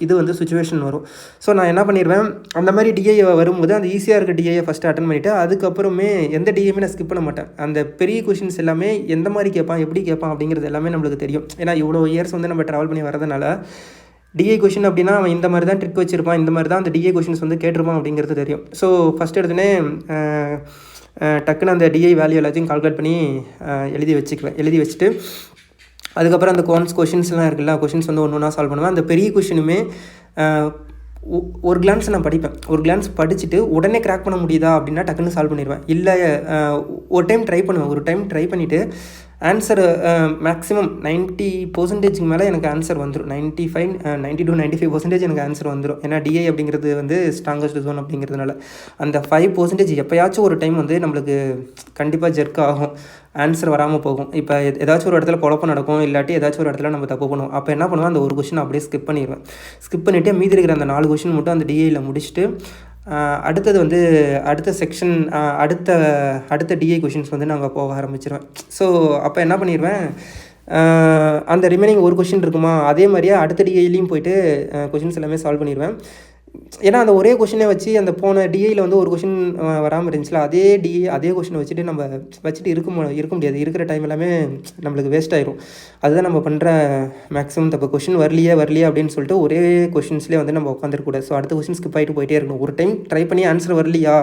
இது வந்து சுச்சுவேஷன் வரும். ஸோ நான் என்ன பண்ணிடுவேன், அந்த மாதிரி டிஐ வரும்போது அந்த ஈஸியாக இருக்க டிஐயை ஃபஸ்ட்டு அட்டன் பண்ணிவிட்டு அதுக்கப்புறமே எந்த டிஐயுமே நான் ஸ்கிப் பண்ண மாட்டேன். அந்த பெரிய கொஷின்ஸ் எல்லாமே எந்த மாதிரி கேட்பான், எப்படி கேட்பான் அப்படிங்கிறது எல்லாமே நம்மளுக்கு தெரியும். ஏன்னா இவ்வளோ இயர்ஸ் வந்து நம்ம ட்ராவல் பண்ணி வரதுனால டிஐ கொஷின் அப்படின்னா அவன் இந்த மாதிரி தான் ட்ரிக் வச்சுருப்பான், இந்த மாதிரி தான் அந்த டிஐ கொஷின்ஸ் வந்து கேட்டிருப்பான் அப்படிங்கிறது தெரியும். ஸோ ஃபஸ்ட் எடுத்துனே டக்குன்னு அந்த டிஐ வேல்யூ எல்லாத்தையும் கால்குலேட் பண்ணி எழுதி வச்சுட்டு அதுக்கப்புறம் அந்த கொஷின்ஸ்லாம் இருக்குல்ல, கொஷின்ஸ் வந்து ஒன்று ஒன்றா சால்வ் பண்ணுவேன். அந்த பெரிய கொஷினுமே ஒரு கிளான்ஸ் நான் படிப்பேன். ஒரு கிளான்ஸ் படிச்சுட்டு உடனே கிராக் பண்ண முடியுதா அப்படின்னா டக்குன்னு சால்வ் பண்ணிடுவேன். இல்லை ஒரு டைம் ட்ரை பண்ணுவேன். ஒரு டைம் ட்ரை பண்ணிவிட்டு ஆன்சர் மேக்ஸிமம் 90% மேலே எனக்கு ஆன்சர் வந்துடும். 90 to 95% எனக்கு ஆன்சர் வந்துடும். ஏன்னா டிஐ அப்படிங்கிறது வந்து ஸ்ட்ராங்கஸ்ட் ஜோன் அப்படிங்கிறதுனால அந்த 5% எப்போயாச்சும் ஒரு டைம் வந்து நம்மளுக்கு கண்டிப்பாக ஜெர்க் ஆகும், ஆன்சர் வராமல் போகும். இப்போ ஏதாச்சும் ஒரு இடத்துல குழப்பம் நடக்கும், இல்லாட்டி ஏதாச்சும் ஒரு இடத்துல நம்ம தப்பு பண்ணுவோம். அப்போ என்ன பண்ணுவேன், அந்த ஒரு கொஷின் அப்படியே ஸ்கிப் பண்ணிவிட்டு மீதி இருக்கிற அந்த 4 கொஷின் மட்டும் அந்த டிஐயில் முடிச்சுட்டு அடுத்தது வந்து அடுத்த செக்ஷன் அடுத்த டிஐ கொஷின்ஸ் வந்து நாங்கள் போக ஆரம்பிச்சிருவேன். ஸோ அப்போ என்ன பண்ணிடுவேன், அந்த ரிமைனிங் ஒரு கொஷின் இருக்குமா அதே மாதிரியே அடுத்த டிஐலையும் போய்ட்டு கொஷின்ஸ் எல்லாமே சால்வ் பண்ணிடுவேன். ஏன்னா அந்த ஒரே கொஷினை வச்சு அந்த போன டிஐயில் வந்து ஒரு கொஷின் வராமல் இருந்துச்சுல, அதே கொஷினை வச்சுட்டு நம்ம இருக்க முடியாது. இருக்கிற டைம் எல்லாமே நம்மளுக்கு வேஸ்ட் ஆயிரும். அதுதான் நம்ம பண்ணுற மேக்ஸிமம் தப்பு. கொஷின் வரலையே அப்படின்னு சொல்லிட்டு ஒரே கொஷின்ஸ்லேயே வந்து நம்ம உட்காந்துருக்கூடாது. ஸோ அடுத்த கொஷின் ஸ்கிப் ஆகிட்டு போயிட்டே இருக்கணும். ஒரு டைம் ட்ரை பண்ணி ஆன்சர் வரலையா,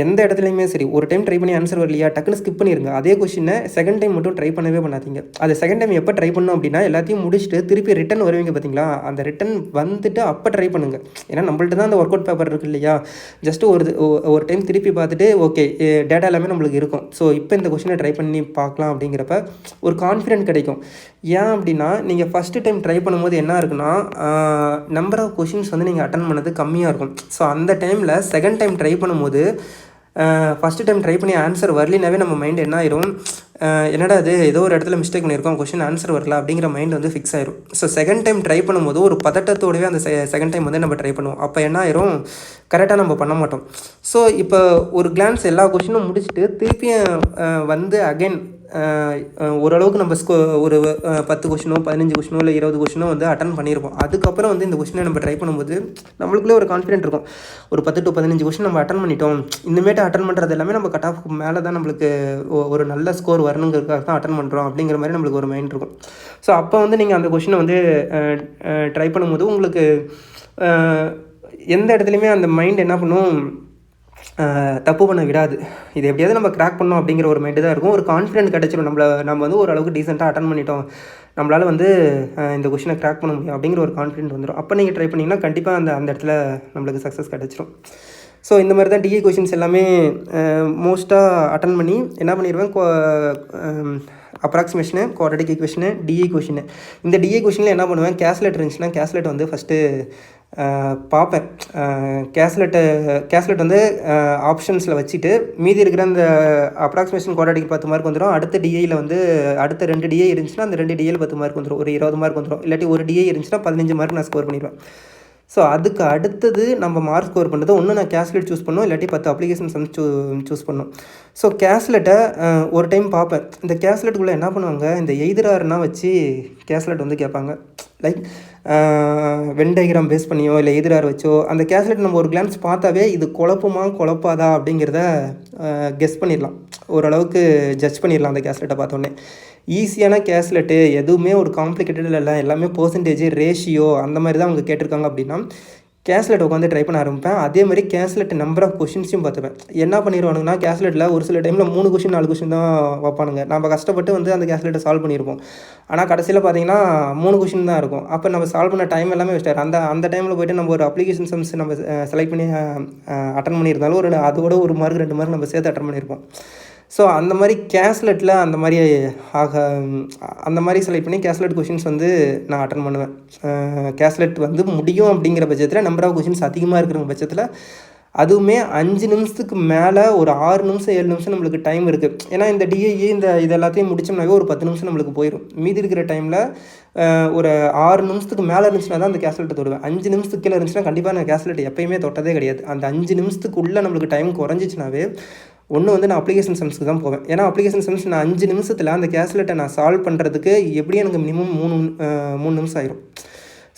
எந்த இடத்துலையுமே சரி, ஒரு டைம் ட்ரை பண்ணி ஆன்சர் வரலையா டக்குன்னு ஸ்கிப் பண்ணிடுங்க. அதே கொஷினை செகண்ட் டைம் மட்டும் ட்ரை பண்ணவே பண்ணாதீங்க. அது செகண்ட் டைம் எப்போ ட்ரை பண்ணணும் அப்படின்னா எல்லாத்தையும் முடிச்சுட்டு திருப்பி ரிட்டன் வருவீங்க பார்த்தீங்களா, அந்த ரிட்டன் வந்துட்டு அப்போ ட்ரை பண்ணுங்கள். ஏன்னா நம்மள்ட்ட தான் அந்த ஒர்க் அவுட் பேப்பர் இருக்குது இல்லையா, ஜஸ்ட்டு ஒரு டைம் திருப்பி பார்த்துட்டு ஓகே டேட்டா எல்லாமே நம்மளுக்கு இருக்கும், ஸோ இப்போ இந்த கொஷினை ட்ரை பண்ணி பார்க்கலாம் அப்படிங்கிறப்ப ஒரு கான்ஃபிடென்ட் கிடைக்கும். ஏன் அப்படின்னா நீங்கள் ஃபஸ்ட்டு டைம் ட்ரை பண்ணும்போது என்ன இருக்குன்னா நம்பர் ஆஃப் கொஷின்ஸ் வந்து நீங்கள் அட்டன் பண்ணது கம்மியாக இருக்கும். ஸோ அந்த டைமில் செகண்ட் டைம் ட்ரை பண்ணும்போது ஃபஸ்ட்டு டைம் ட்ரை பண்ணி ஆன்சர் வரலினாவே நம்ம மைண்ட் என்ன ஆயிரும், என்னடா அது ஏதோ ஒரு இடத்துல மிஸ்டேக் பண்ணியிருக்கோம், கொஷின் ஆன்சர் வரல அப்படிங்கிற மைண்ட் வந்து ஃபிக்ஸ் ஆயிரும். ஸோ செகண்ட் டைம் ட்ரை பண்ணும்போது ஒரு பதட்டத்தோடவே அந்த செகண்ட் டைம் வந்து நம்ம ட்ரை பண்ணுவோம். அப்போ என்ன ஆயிரும், கரெக்டாக நம்ம பண்ண மாட்டோம். ஸோ இப்போ ஒரு கிளான்ஸ் எல்லா கொஷினும் முடிச்சுட்டு திருப்பியும் வந்து அகைன் ஓரளவுக்கு நம்ம ஒரு 10 கொஷினோ 15 கொஷினோ இல்லை 20 கொஷினோ வந்து அட்டன் பண்ணியிருப்போம். அதுக்கப்புறம் வந்து இந்த கொஷினை நம்ம ட்ரை பண்ணும்போது நம்மளுக்குள்ளே ஒரு கான்ஃபிடென்ட் இருக்கும். ஒரு 10 to 15 கொஷின் நம்ம அட்டன் பண்ணிட்டோம், இந்தமாரி அட்டன் பண்ணுறது எல்லாமே நம்ம கட் ஆஃப்க்கு மேலே தான் நம்மளுக்கு ஒரு நல்ல ஸ்கோர் வரணுங்கிறதுக்காக தான் அட்டன் பண்ணுறோம் அப்படிங்கிற மாதிரி நம்மளுக்கு ஒரு மைண்ட் இருக்கும். ஸோ அப்போ வந்து நீங்கள் அந்த கொஷினை வந்து ட்ரை பண்ணும்போது உங்களுக்கு எந்த இடத்துலையுமே அந்த மைண்ட் என்ன பண்ணும், தப்பு பண்ண விடாது. இது எப்படியாவது நம்ம கிராக் பண்ணோம் அப்படிங்கிற ஒரு மைண்டு தான் இருக்கும். ஒரு கான்ஃபிடென்ட் கிடச்சிடும், நம்ம வந்து ஓரளவுக்கு டீசெண்டாக அட்டன் பண்ணிட்டோம், நம்மளால் வந்து இந்த கொஷினை கிராக் பண்ண முடியும் அப்படிங்கிற ஒரு கான்ஃபிடென்ட் வந்துடும். அப்போ நீங்கள் ட்ரை பண்ணிங்கன்னா கண்டிப்பாக அந்த இடத்துல நம்மளுக்கு சக்ஸஸ் கிடச்சிரும். ஸோ இந்த மாதிரி தான் டிஏ கொஷின்ஸ் எல்லாமே மோஸ்ட்டாக அட்டன் பண்ணி என்ன பண்ணிடுவேன், அப்ராக்சிமேஷனு, குவாட்ரடிக் ஈக்குவேஷனு, டிஏ கொஷினு. இந்த டிஏ கொஷினில் என்ன பண்ணுவேன், கேஸ்லெட் இருந்துச்சுன்னா கேஸ்லெட் வந்து ஃபஸ்ட்டு பார்ப்பேன். கேஸ்லெட் வந்து ஆப்ஷன்ஸில் வச்சுட்டு மீதி இருக்கிற அந்த அப்ராக்சிமேஷன் குவாட்ரடிக் 10 மார்க் வந்துடும். அடுத்த டிஏயில் வந்து அடுத்த 2 டிஏ இருந்துச்சுன்னா அந்த 2 டிஏயில் 10 மார்க் வந்துடும், ஒரு 20 மார்க் வந்துடும். இல்லாட்டி ஒரு டிஏ இருந்துச்சுன்னா 15 மார்க் நான் ஸ்கோர் பண்ணிடுவேன். ஸோ அதுக்கு அடுத்தது நம்ம மார்க் ஸ்கோர் பண்ணுறது ஒன்று நான் கேஸ்லெட் சூஸ் பண்ணணும், இல்லாட்டி 10 அப்ளிகேஷன் சம்ஸ் சூஸ் பண்ணணும். ஸோ கேஸ்லெட்டை ஒரு டைம் பார்ப்பேன். இந்த கேஸ்லெட்டுக்குள்ளே என்ன பண்ணுவாங்க, இந்த எய்தரார்னா வச்சு கேஸ்லெட் வந்து கேட்பாங்க. லைக் வென் டயக்ராம் பேஸ் பண்ணியோ இல்லை எய்தரார் வச்சோ அந்த கேஸ்லெட் நம்ம ஒரு கிளான்ஸ் பார்த்தாவே இது குழப்பாதா அப்படிங்கிறத கெஸ் பண்ணிடலாம், ஓரளவுக்கு ஜட்ஜ் பண்ணிடலாம் அந்த கேஸ்லெட்டை பார்த்தோன்னே. ஈஸியான கேஸ்லெட்டு எதுவுமே ஒரு காம்ப்ளிகேட்டட் இல்லை, எல்லாமே பர்சன்டேஜ் ரேஷியோ அந்த மாதிரி தான் அவங்க கேட்டிருக்காங்க அப்படின்னா கேஸ்லெட் உட்காந்து ட்ரை பண்ண ஆரம்பிப்பேன். அதே மாதிரி கேஸ்லெட் நம்பர் ஆஃப் கொஷின்ஸையும் பார்த்துப்பேன். என்ன பண்ணிடுவானுங்கன்னா கேஸ்லெட்டில் ஒரு சில டைமில் 3 கொஷின் 4 கொஷின் தான் வைப்பானுங்க. நம்ம கஷ்டப்பட்டு வந்து அந்த கேஸ்லெட்டை சால்வ் பண்ணியிருப்போம். ஆனால் கடைசியில் பார்த்தீங்கன்னா 3 கொஷின் தான் இருக்கும். அப்போ நம்ம சால்வ் பண்ண டைம் எல்லாமே வேஸ்ட். அந்த டைமில் போய்ட்டு நம்ம ஒரு அப்ளிகேஷன் சம்ஸ் நம்ம செலக்ட் பண்ணி அட்டன் பண்ணியிருந்தாலும் அதோட 1 மார்க் 2 மார்க் நம்ம சேர்த்து அட்டன் பண்ணியிருப்போம். ஸோ அந்த மாதிரி கேஸ்லெட்டில் அந்த மாதிரி செலக்ட் பண்ணி கேஸ்லெட் கொஷின்ஸ் வந்து நான் அட்டன் பண்ணுவேன். கேஸ்லெட் வந்து முடியும் அப்படிங்கிற பட்சத்தில் நம்பர் ஆஃப் கொஷின்ஸ் அதிகமாக இருக்கிற பட்சத்தில் அதுவுமே 5 நிமிஷத்துக்கு மேலே ஒரு 6 நிமிஷம் 7 நிமிஷம் நம்மளுக்கு டைம் இருக்குது. ஏன்னா இந்த டிஐஇ இது எல்லாத்தையும் முடிச்சோம்னாவே ஒரு 10 நிமிஷம் நம்மளுக்கு போயிடும். மீதி இருக்கிற டைமில் ஒரு 6 நிமிஷத்துக்கு மேலே இருந்துச்சுன்னா தான் அந்த கேஸ்லெட்டை தொடுவேன். 5 நிமிஷத்துக்கு கீழே இருந்துச்சுன்னா கண்டிப்பாக நான் கேஸ்லெட் எப்போயுமே தொட்டதே கிடையாது. அந்த 5 நிமிஷத்துக்குள்ளே நம்மளுக்கு டைம் குறைஞ்சிச்சுனாவே ஒன்று வந்து நான் அப்ளிகேஷன் சம்ஸ்க்கு தான் போவேன். ஏன்னா அப்ளிகேஷன் சம்ஸ் நான் 5 நிமிஷத்தில் அந்த கேஸ்லெட்டை நான் சால்வ் பண்ணுறதுக்கு எப்படியும் எனக்கு மினிமம் 3 நிமிஷம் ஆயிரும்.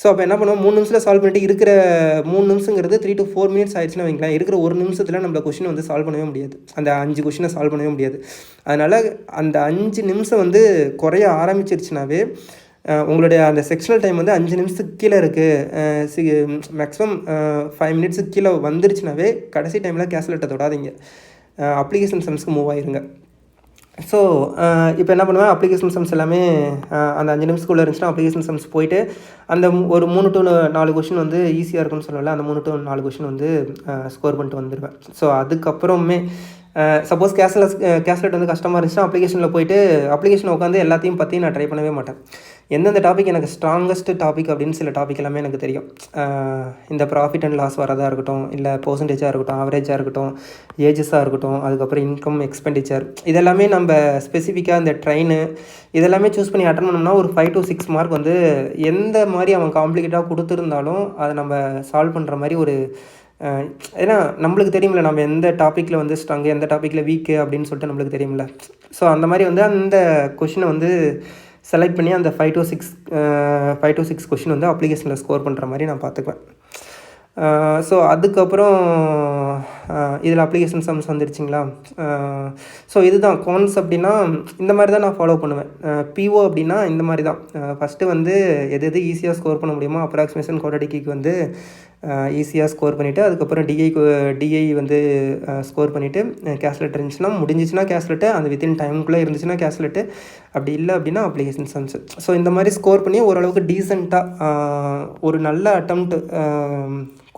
ஸோ அப்போ என்ன பண்ணுவோம், 3 நிமிஷத்தில் சால்வ் பண்ணிட்டு இருக்கிற 3 நிமிஷங்கிறது 3 to 4 மினிட்ஸ் ஆயிடுச்சுன்னா வைங்களேன், இருக்கிற 1 நிமிஷத்தில் நம்ம கொஷினை வந்து சால்வ் பண்ணவே முடியாது, அந்த 5 கொஷினை சால்வ் பண்ணவே முடியாது. அதனால் அந்த 5 நிமிஷம் வந்து குறைய ஆரம்பிச்சிருச்சுனாவே உங்களுடைய அந்த செக்ஷனல் டைம் வந்து 5 நிமிஷத்துக்கு கீழே இருக்குது, மேக்ஸிமம் 5 மினிட்ஸுக்கு கீழே வந்துருச்சுனாவே கடைசி டைமில் கேஸ்லெட்டை தொடாதீங்க, அப்ளிகேஷன் சம்ஸ்க்கு மூவ் ஆயிருங்க. ஸோ இப்போ என்ன பண்ணுவேன், அப்ளிகேஷன் சம்ஸ் எல்லாமே அந்த 5 நிமிஷத்துக்குள்ளே இருந்துச்சுன்னா அப்ளிகேஷன் சம்ஸ் போயிட்டு அந்த ஒரு 3 to 4 கொஷின் வந்து ஈஸியாக இருக்குன்னு சொல்லலை, அந்த 3 to 4 கொஷின் வந்து ஸ்கோர் பண்ணிட்டு வந்துடுவேன். ஸோ அதுக்கப்புறமே சப்போஸ் கேஸ்லெட் வந்து கஷ்டமாக இருந்துச்சுன்னா அப்ளிகேஷனில் போயிட்டு அப்ளிகேஷனை உட்காந்து எல்லாத்தையும் பற்றி நான் ட்ரை பண்ணவே மாட்டேன். எந்தெந்த டாபிக் எனக்கு ஸ்ட்ராங்கஸ்ட் டாபிக் அப்படின்னு சில டாபிக் எல்லாமே எனக்கு தெரியும். இந்த ப்ராஃபிட் அண்ட் லாஸ் வரதாக இருக்கட்டும், இல்லை பர்சன்டேஜாக இருக்கட்டும், ஆவரேஜாக இருக்கட்டும், ஏஜஸாக இருக்கட்டும், அதுக்கப்புறம் இன்கம் எக்ஸ்பெண்டிச்சர், இதெல்லாமே நம்ம ஸ்பெசிஃபிக்காக இந்த ட்ரெயின் இதெல்லாமே சூஸ் பண்ணி அட்டன் பண்ணோம்னா ஒரு 5 to 6 மார்க் வந்து எந்த மாதிரி அவன் காம்ப்ளிகேட்டாக கொடுத்துருந்தாலும் அதை நம்ம சால்வ் பண்ணுற மாதிரி ஒரு ஏன்னா நம்மளுக்கு தெரியுமில்ல நம்ம எந்த டாப்பிக்கில் வந்து ஸ்ட்ராங்கு எந்த டாப்பிக்கில் வீக்கு அப்படின்னு சொல்லிட்டு நம்மளுக்கு தெரியுமில்ல. ஸோ அந்த மாதிரி வந்து அந்த கொஷினை வந்து செலக்ட் பண்ணி அந்த 5 to 6 கொஷின் வந்து அப்ளிகேஷனில் ஸ்கோர் பண்ணுற மாதிரி நான் பார்த்துக்குவேன். ஸோ அதுக்கப்புறம் இதில் அப்ளிகேஷன் சம்ஸ் வந்துருச்சிங்களா. ஸோ இதுதான் கான்ஸ் அப்படின்னா இந்த மாதிரி தான் நான் ஃபாலோ பண்ணுவேன். பிஓ அப்படின்னா இந்த மாதிரி தான் ஃபஸ்ட்டு வந்து எது ஈஸியாக ஸ்கோர் பண்ண முடியுமோ அப்ராக்சிமேஷன் குவாட்ரடிக்கு வந்து ஈஸியாக ஸ்கோர் பண்ணிவிட்டு அதுக்கப்புறம் டிஐ வந்து ஸ்கோர் பண்ணிவிட்டு கேஸ்லெட் இருந்துச்சுன்னா முடிஞ்சிச்சுன்னா கேஸ்லெட்டு, அந்த வித்தின் டைமுக்குள்ளே இருந்துச்சுன்னா கேஸ்லெட்டு, அப்படி இல்லை அப்படின்னா அப்ளிகேஷன் சம்ஸ். ஸோ இந்த மாதிரி ஸ்கோர் பண்ணி ஓரளவுக்கு டீசெண்டாக ஒரு நல்ல அட்டம்ப்ட்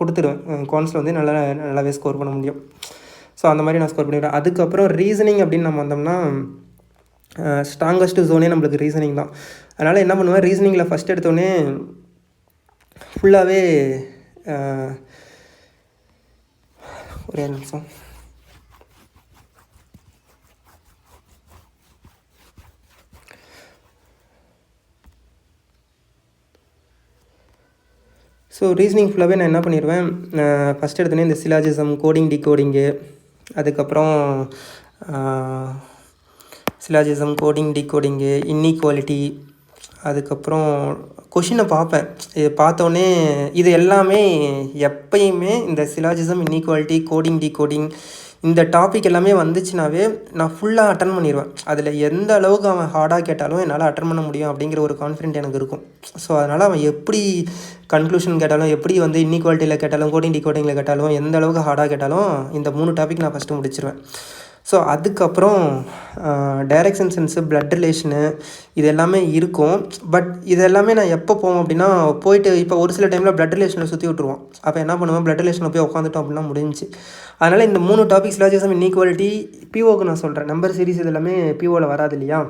கொடுத்துருவேன். கான்ஸில் வந்து நல்லாவே ஸ்கோர் பண்ண முடியும். ஸோ அந்த மாதிரி நான் ஸ்கோர் பண்ணிடுவேன். அதுக்கப்புறம் ரீசனிங் அப்படின்னு நம்ம வந்தோம்னா ஸ்ட்ராங்கஸ்ட் ஜோனே நம்மளுக்கு ரீசனிங் தான். அதனால் என்ன பண்ணுவேன், ரீசனிங்கில் ஃபஸ்ட் எடுத்தோடனே ஃபுல்லாகவே ஒரே நிமிஷம் ஸோ ரீசனிங் ஃபுல்லாகவே நான் என்ன பண்ணிடுவேன், ஃபஸ்ட் எடுத்தோடனே இந்த சிலாஜிசம், கோடிங் டிகோடிங்கு, அதுக்கப்புறம் சிலாஜிசம், கோடிங் டிகோடிங்கு, இன்இக்வாலிட்டி, அதுக்கப்புறம் கொஷினை பார்ப்பேன். இது பார்த்தோன்னே இது எல்லாமே எப்பயுமே இந்த சிலாஜிசம், இன்இக்வாலிட்டி, கோடிங் டிகோடிங் இந்த டாபிக் எல்லாமே வந்துச்சுனாவே நான் ஃபுல்லாக அட்டன் பண்ணிடுவேன். அதில் எந்த அளவுக்கு அவன் ஹார்டாக கேட்டாலும் என்னால் அட்டன் பண்ண முடியும் அப்படிங்கிற ஒரு கான்ஃபிடென்ட் எனக்கு இருக்கும். ஸோ அதனால் அவன் எப்படி கன்க்ளூஷன் கேட்டாலும், எப்படி வந்து இன்இக்வாலிட்டியில் கேட்டாலும், கோடிங் டிகோடிங்கில் கேட்டாலும், எந்த அளவுக்கு ஹார்டாக கேட்டாலும் இந்த 3 டாபிக் நான் ஃபஸ்ட்டு முடிச்சிருவேன். ஸோ அதுக்கப்புறம் டைரக்ஷன் சென்ஸு, பிளட் ரிலேஷனு இது எல்லாமே இருக்கும். பட் இது எல்லாமே நான் எப்போ போவோம் அப்படின்னா, போயிட்டு இப்போ ஒரு சில டைமில் பிளட் ரிலேஷனில் சுற்றி விட்ருவோம். அப்போ என்ன பண்ணுவேன், பிளட் ரிலேஷனில் போய் உட்காந்துட்டோம் அப்படின்னா முடிஞ்சிச்சு. அதனால் இந்த 3 டாபிக் சிலாஜிசம், இன்இக்வாலிட்டி, பிஓக்கு நான் சொல்கிறேன், நம்பர் சீரிஸ் இது எல்லாமே பிஓவில் வராது இல்லையா.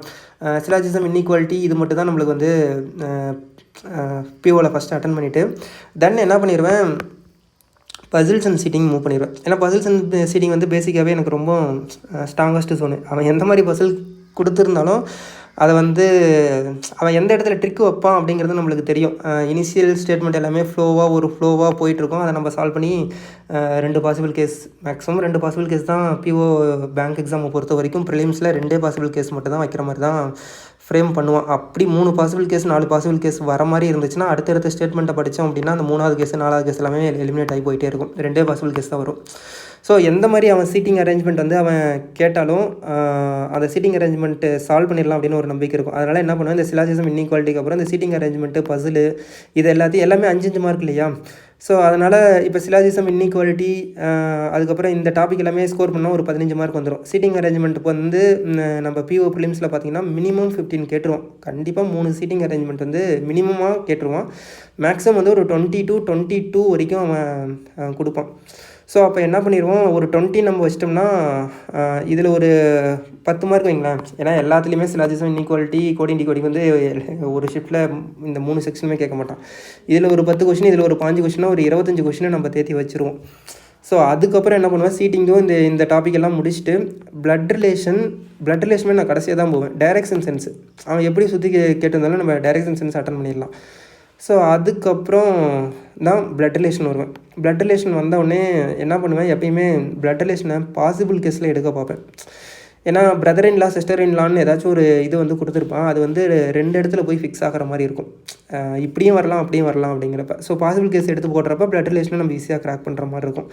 சிலாஜிசம், இன்இக்வாலிட்டி இது மட்டும் தான் நம்மளுக்கு வந்து பிஓவில் ஃபஸ்ட்டு அட்டன் பண்ணிவிட்டு தென் என்ன பண்ணிடுவேன், பசில்ஸ் அண்ட் சீட்டிங் மூவ் பண்ணிடுவேன். ஏன்னா பசில்ஸ் அண்ட் சீட்டிங் வந்து பேசிக்காகவே எனக்கு ரொம்ப ஸ்ட்ராங்கஸ்ட்டு ஜோனு. அவன் எந்த மாதிரி பசில் கொடுத்துருந்தாலும் அதை வந்து அவன் எந்த இடத்துல ட்ரிக் வைப்பான் அப்படிங்கிறது நம்மளுக்கு தெரியும். இனிஷியல் ஸ்டேட்மெண்ட் எல்லாமே ஃப்ளோவாக போயிட்டுருக்கோம். அதை நம்ம சால்வ் பண்ணி 2 possible case, maximum 2 possible case தான் பிஓ பேங்க் எக்ஸாமை பொறுத்த வரைக்கும். ப்ரிலிம்ஸில் 2 பாசிபிள் கேஸ் மட்டும் தான் வைக்கிற மாதிரி தான் ஃப்ரேம் பண்ணுவான். அப்படி 3 பாசிபிள் கேஸ் 4 பாசிபிள் கேஸ் வர மாதிரி இருந்துச்சுன்னா அடுத்தடுத்த ஸ்டேட்மெண்ட்டை படித்தோம் அப்படின்னா அந்த 3வது கேஸ் 4வது கேஸ் எல்லாமே எலிமினேட் ஆகி போயிட்டே இருக்கும். 2 பாசிபிள் கேஸ் தான் வரும். ஸோ எந்த மாதிரி அவன் சீட்டிங் அரேஞ்ச்மெண்ட் வந்து அவன் கேட்டாலும் அந்த சீட்டிங் அரேஞ்ச்மெண்ட்டு சால்வ் பண்ணிடலாம் அப்படின்னு ஒரு நம்பிக்கை இருக்கும். அதனால் என்ன பண்ணுவேன், இந்த சிலாஜிசம், இன்இக்வாலிட்டிக்கு அப்புறம் இந்த சீட்டிங் அரேஞ்ச்மெண்ட்டு, பசிலு இது எல்லாமே 5 மார்க் இல்லையா. ஸோ அதனால் இப்போ சிலாஜிசம், இன்இக்வாலிட்டி, அதுக்கப்புறம் இந்த டாபிக் எல்லாமே ஸ்கோர் பண்ணால் ஒரு 15 மார்க் வந்துடும். சீட்டிங் அரேஞ்ச்மெண்ட்டுக்கு வந்து நம்ம பிஓ ப்ரிலிம்ஸில் பார்த்திங்கன்னா மினிமம் 15 கேட்டுருவோம். கண்டிப்பாக 3 சீட்டிங் அரேஞ்ச்மெண்ட் வந்து மினிமமாக கேட்டுருவான். மேக்ஸிமம் வந்து ஒரு 22 வரைக்கும் அவன் கொடுப்பான். ஸோ அப்போ என்ன பண்ணிடுவோம், ஒரு 20 நம்ம வச்சிட்டோம்னா இதில் ஒரு 10 மார்க் வைங்களேன். ஏன்னா எல்லாத்துலேயுமே சிலாஜிசம், இன்இக்வாலிட்டி, கோடிங் டிகோடிங் வந்து ஒரு ஷிஃப்ட்டில் இந்த 3 செக்ஷனுமே கேட்க மாட்டான். இதில் ஒரு 10 கொஷின், இதில் ஒரு 5 கொஷினா ஒரு 25 கொஷினை நம்ம தேத்தி வச்சுருவோம். ஸோ அதுக்கப்புறம் என்ன பண்ணுவேன், சீட்டிங்கும் இந்த டாபிக் எல்லாம் முடிச்சுட்டு பிளட் ரிலேஷனுமே நான் கடைசியாக தான் போவேன். டைரக்ஷன் சென்ஸ் அவன் எப்படி சுற்றி கேட்டிருந்தாலும் நம்ம டைரக்ஷன் சென்ஸ் அட்டன் பண்ணிடலாம். ஸோ அதுக்கப்புறம் தான் பிளட் ரிலேஷன் வருவேன். பிளட் ரிலேஷன் வந்தவுடனே என்ன பண்ணுவேன், எப்பயுமே பிளட் ரிலேஷனை பாசிபிள் கேஸில் எடுக்க பார்ப்பேன். ஏன்னா பிரதர் இன்லா, சிஸ்டர் இன்லான்னு ஏதாச்சும் ஒரு இது வந்து கொடுத்துருப்பான். அது வந்து 2 இடத்துல போய் ஃபிக்ஸ் ஆகிற மாதிரி இருக்கும். இப்படியும் வரலாம் அப்படியும் வரலாம் அப்படிங்கிறப்ப. ஸோ பாசிபிள் கேஸ் எடுத்து போடுறப்ப பிளட் ரிலேஷனை நம்ம ஈஸியாக கிராக் பண்ணுற மாதிரி இருக்கும்.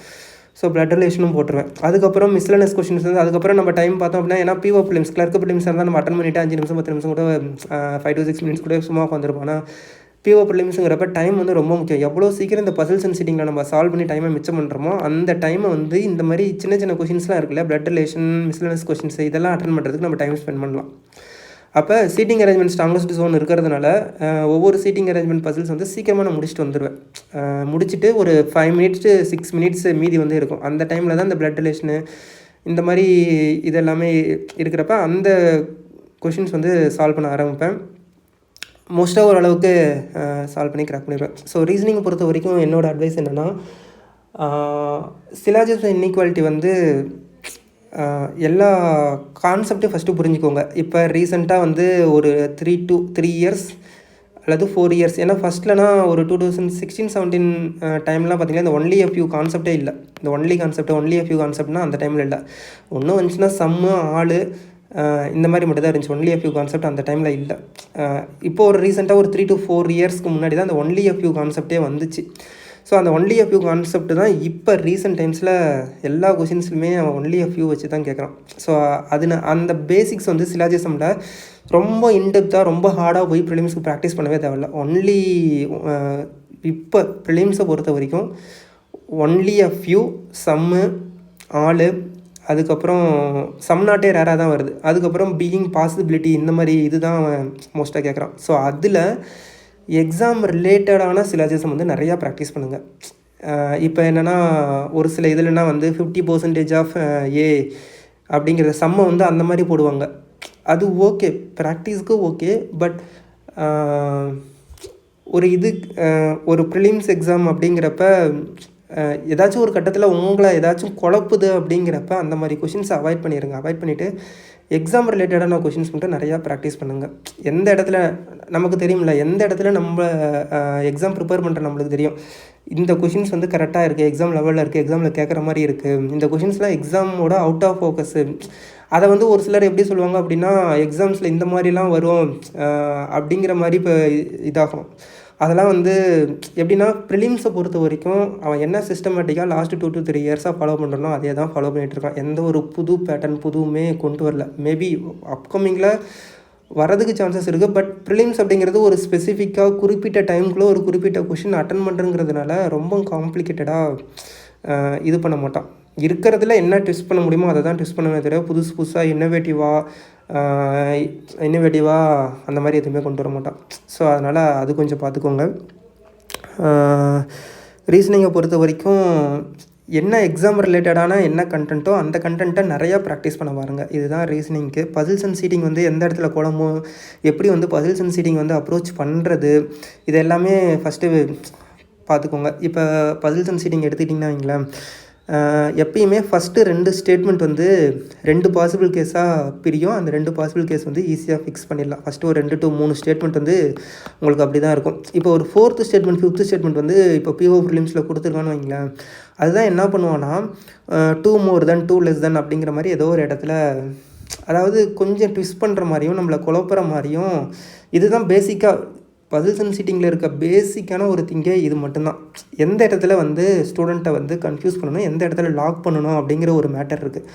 ஸோ பிளட் ரிலேஷனும் போட்டுருவேன். அதுக்கப்புறம் மிஸ்லனஸ் கொஸ்டின்ஸ் வந்து அதுக்கப்புறம் நம்ம டைம் பார்த்தோம் அப்படின்னா, ஏன்னா பிஓ ப்ரிலிம்ஸ், கிளர்க் ப்ரிலிம்ஸ் இருந்தால் நம்ம அட்டன் பண்ணிவிட்டு 5 நிமிஷம் 10 நிமிஷம் கூட 5 to 6 மினிட்ஸ் கூட சும்மா உட்காந்துருப்போம். ஆனால் பிஓ ப்ரிலிம்ஸுங்கிறப்ப டைம் வந்து ரொம்ப முக்கியம். எவ்வளோ சீக்கிரம் இந்த பசில்ஸ் அண்ட் சீட்டிங்கில் நம்ம சால்வ் பண்ணி டைமை மிச்சம் பண்ணுறோமோ அந்த டைமை வந்து இந்த மாதிரி சின்ன கொஷின்ஸ்லாம் இருக்குல்ல, பிளட் ரிலேஷன், மிஸ்லனஸ் கொஷின்ஸ் இதெல்லாம் அட்டன் பண்ணுறதுக்கு நம்ம டைம் ஸ்பெண்ட் பண்ணலாம். அப்போ சீட்டிங் அரேஞ்ச்மெண்ட் ஸ்ட்ராங்கஸ்ட் ஜோன் இருக்கிறதுனால ஒவ்வொரு சீட்டிங் அரேஞ்ச்மெண்ட் பசில்ஸ் வந்து சீக்கிரமாக நான் முடிச்சுட்டு வந்துடுவேன். முடிச்சுட்டு ஒரு 5 minutes to 6 minutes மீதி வந்து இருக்கும். அந்த டைமில் தான் இந்த பிளட் ரிலேஷனு இந்த மாதிரி இதெல்லாமே இருக்கிறப்ப அந்த கொஷின்ஸ் வந்து சால்வ் பண்ண ஆரம்பிப்பேன். மோஸ்ட்டாக ஓரளவுக்கு சால்வ் பண்ணி கிராக் பண்ணிடுவேன். ஸோ ரீசனிங்கை பொறுத்த வரைக்கும் என்னோடய அட்வைஸ் என்னென்னா, சிலாஜிசம், இன்இக்வாலிட்டி வந்து எல்லா கான்செப்ட்டையும் ஃபஸ்ட்டு புரிஞ்சுக்கோங்க. இப்போ ரீசெண்டாக வந்து ஒரு 3 இயர்ஸ் அல்லது 4 இயர்ஸ், ஏன்னா ஃபஸ்ட்லனா ஒரு 2016-17 டைம்லாம் பார்த்திங்கன்னா இந்த ஒன்லி எ ஃபியூ கான்செப்டே இல்லை. இந்த ஒன்லி எ ஃபியூ கான்செப்ட்னா அந்த டைமில் இல்லை. ஒன்றும் வந்துச்சுன்னா சம்மு, ஆள் இந்த மாதிரி மட்டும் தான் இருந்துச்சு. ஒன்லி எ ஃபியூ கான்செப்ட் அந்த டைமில் இல்லை. இப்போது ஒரு ரீசெண்டாக ஒரு 3 to 4 இயர்ஸ்க்கு முன்னாடி தான் அந்த ஒன்லி எ ஃபியூ கான்செப்டே வந்துச்சு. ஸோ அந்த ஒன்லி எ ஃபியூ கான்செப்ட் தான் இப்போ ரீசெண்ட் டைம்ஸில் எல்லா கொஷின்ஸ்லுமே அவன் ஒன்லி எ ஃபியூ வச்சு தான் கேட்குறான். ஸோ அந்த பேசிக்ஸ் வந்து சிலாஜிசமில் ரொம்ப இன்டெப்த்தாக ரொம்ப ஹார்டாக போய் ப்ரிலிம்ஸ்க்கு ப்ராக்டிஸ் பண்ணவே தேவையில்ல. ஒன்லி இப்போ ப்ரிலிம்ஸை பொறுத்த வரைக்கும் ஒன்லி எ ஃபியூ, சம்மு, ஆள், அதுக்கப்புறம் சம் நாட்டே ரேராக தான் வருது. அதுக்கப்புறம் பீயிங், பாசிபிலிட்டி இந்த மாதிரி இது தான் அவன் மோஸ்ட்டாக கேட்குறான். ஸோ அதில் எக்ஸாம் ரிலேட்டடான சிலாஜிசம் வந்து நிறையா ப்ராக்டிஸ் பண்ணுங்கள். இப்போ என்னென்னா ஒரு சில இதுலனா வந்து 50% ஆஃப் ஏ அப்படிங்கிற சம்மை வந்து அந்த மாதிரி போடுவாங்க. அது ஓகே, ப்ராக்டிஸ்க்கு ஓகே. பட் ஒரு ப்ரிலிம்ஸ் எக்ஸாம் அப்படிங்கிறப்ப ஏதாச்சும் ஒரு கட்டத்தில் உங்களை ஏதாச்சும் குழப்புது அப்படிங்கிறப்ப அந்த மாதிரி கொஷின்ஸை அவாய்ட் பண்ணிடுங்க. அவாய்ட் பண்ணிவிட்டு எக்ஸாம் ரிலேட்டடான கொஷின்ஸ் மட்டும் நிறையா ப்ராக்டிஸ் பண்ணுங்கள். எந்த இடத்துல நமக்கு தெரியுமில்ல, எந்த இடத்துல நம்ம எக்ஸாம் ப்ரிப்பேர் பண்ணுற நம்மளுக்கு தெரியும். இந்த கொஷின்ஸ் வந்து கரெக்டாக இருக்குது, எக்ஸாம் லெவலில் இருக்குது, எக்ஸாமில் கேட்குற மாதிரி இருக்குது, இந்த கொஷின்ஸ்லாம் எக்ஸாமோட அவுட் ஆஃப் ஃபோக்கஸு. அதை வந்து ஒரு சிலர் எப்படி சொல்லுவாங்க அப்படின்னா, எக்ஸாம்ஸில் இந்த மாதிரிலாம் வரும் அப்படிங்கிற மாதிரி இப்போ இதாகும். அதெல்லாம் வந்து எப்படின்னா, ப்ரிலிம்ஸை பொறுத்த வரைக்கும் அவன் என்ன சிஸ்டமேட்டிக்காக லாஸ்ட் 2 to 3 இயர்ஸாக ஃபாலோ பண்ணுறனோ அதே தான் ஃபாலோ பண்ணிகிட்ருக்கான். எந்த ஒரு புது பேட்டர்ன் புதுவுமே கொண்டு வரல. மேபி அப்கமிங்கில் வரதுக்கு சான்சஸ் இருக்குது. பட் ப்ரிலிம்ஸ் அப்படிங்கிறது ஒரு ஸ்பெசிஃபிக்காக குறிப்பிட்ட டைமுக்குள்ளே ஒரு குறிப்பிட்ட கொஷின் அட்டன் பண்ணுறங்கிறதுனால ரொம்ப காம்ப்ளிகேட்டடாக இது பண்ண மாட்டான். இருக்கிறதுல என்ன ட்விஸ்ட் பண்ண முடியுமோ அதை தான் ட்விஸ்ட் பண்ணவே தவிர புதுசு புதுசாக இன்னோவேட்டிவாக அந்த மாதிரி எதுவுமே கொண்டு வர மாட்டான். ஸோ அதனால் அது கொஞ்சம் பார்த்துக்கோங்க. ரீசனிங்கை பொறுத்த வரைக்கும் என்ன எக்ஸாம் ரிலேட்டடான என்ன கண்டென்ட்டோ அந்த கண்டென்ட்டை நிறையா ப்ராக்டிஸ் பண்ண பாருங்கள். இதுதான் ரீசனிங்க்கு. பசில்ஸ் அண்ட் சீட்டிங் வந்து எந்த இடத்துல குழம்போ, எப்படி வந்து பசில்ஸ் அண்ட் சீட்டிங் வந்து அப்ரோச் பண்ணுறது, இது எல்லாமே ஃபஸ்ட்டு பார்த்துக்கோங்க. இப்போ பசில்ஸ் அண்ட் சீட்டிங் எடுத்துக்கிட்டிங்கன்னா வைங்களேன், எப்பயுமே ஃபஸ்ட்டு 2 ஸ்டேட்மெண்ட் வந்து 2 பாசிபிள் கேஸாக பிரியும். அந்த 2 பாசிபிள் கேஸ் வந்து ஈஸியாக ஃபிக்ஸ் பண்ணிடலாம். ஃபஸ்ட்டு ஒரு 2 to 3 ஸ்டேட்மெண்ட் வந்து உங்களுக்கு அப்படி தான் இருக்கும். இப்போ ஒரு 4th ஸ்டேட்மெண்ட் 5th ஸ்டேட்மெண்ட் வந்து இப்போ பிஓ ப்ரிலிம்ஸில் கொடுத்துருக்கான்னு வைங்களேன், அதுதான் என்ன பண்ணுவான்னா 2 more than 2 less than அப்படிங்கிற மாதிரி ஏதோ ஒரு இடத்துல, அதாவது கொஞ்சம் ட்விஸ்ட் பண்ணுற மாதிரியும் நம்மளை குழப்புற மாதிரியும். இதுதான் பேசிக்காக பசில்ஸ் அண்ட் சீட்டிங்கில் இருக்க பேசிக்கான ஒரு திங்கே இது மட்டும்தான். எந்த இடத்துல வந்து ஸ்டூடெண்ட்டை வந்து கன்ஃபியூஸ் பண்ணணும், எந்த இடத்துல லாக் பண்ணணும் அப்படிங்கிற ஒரு மேட்டர் இருக்குது.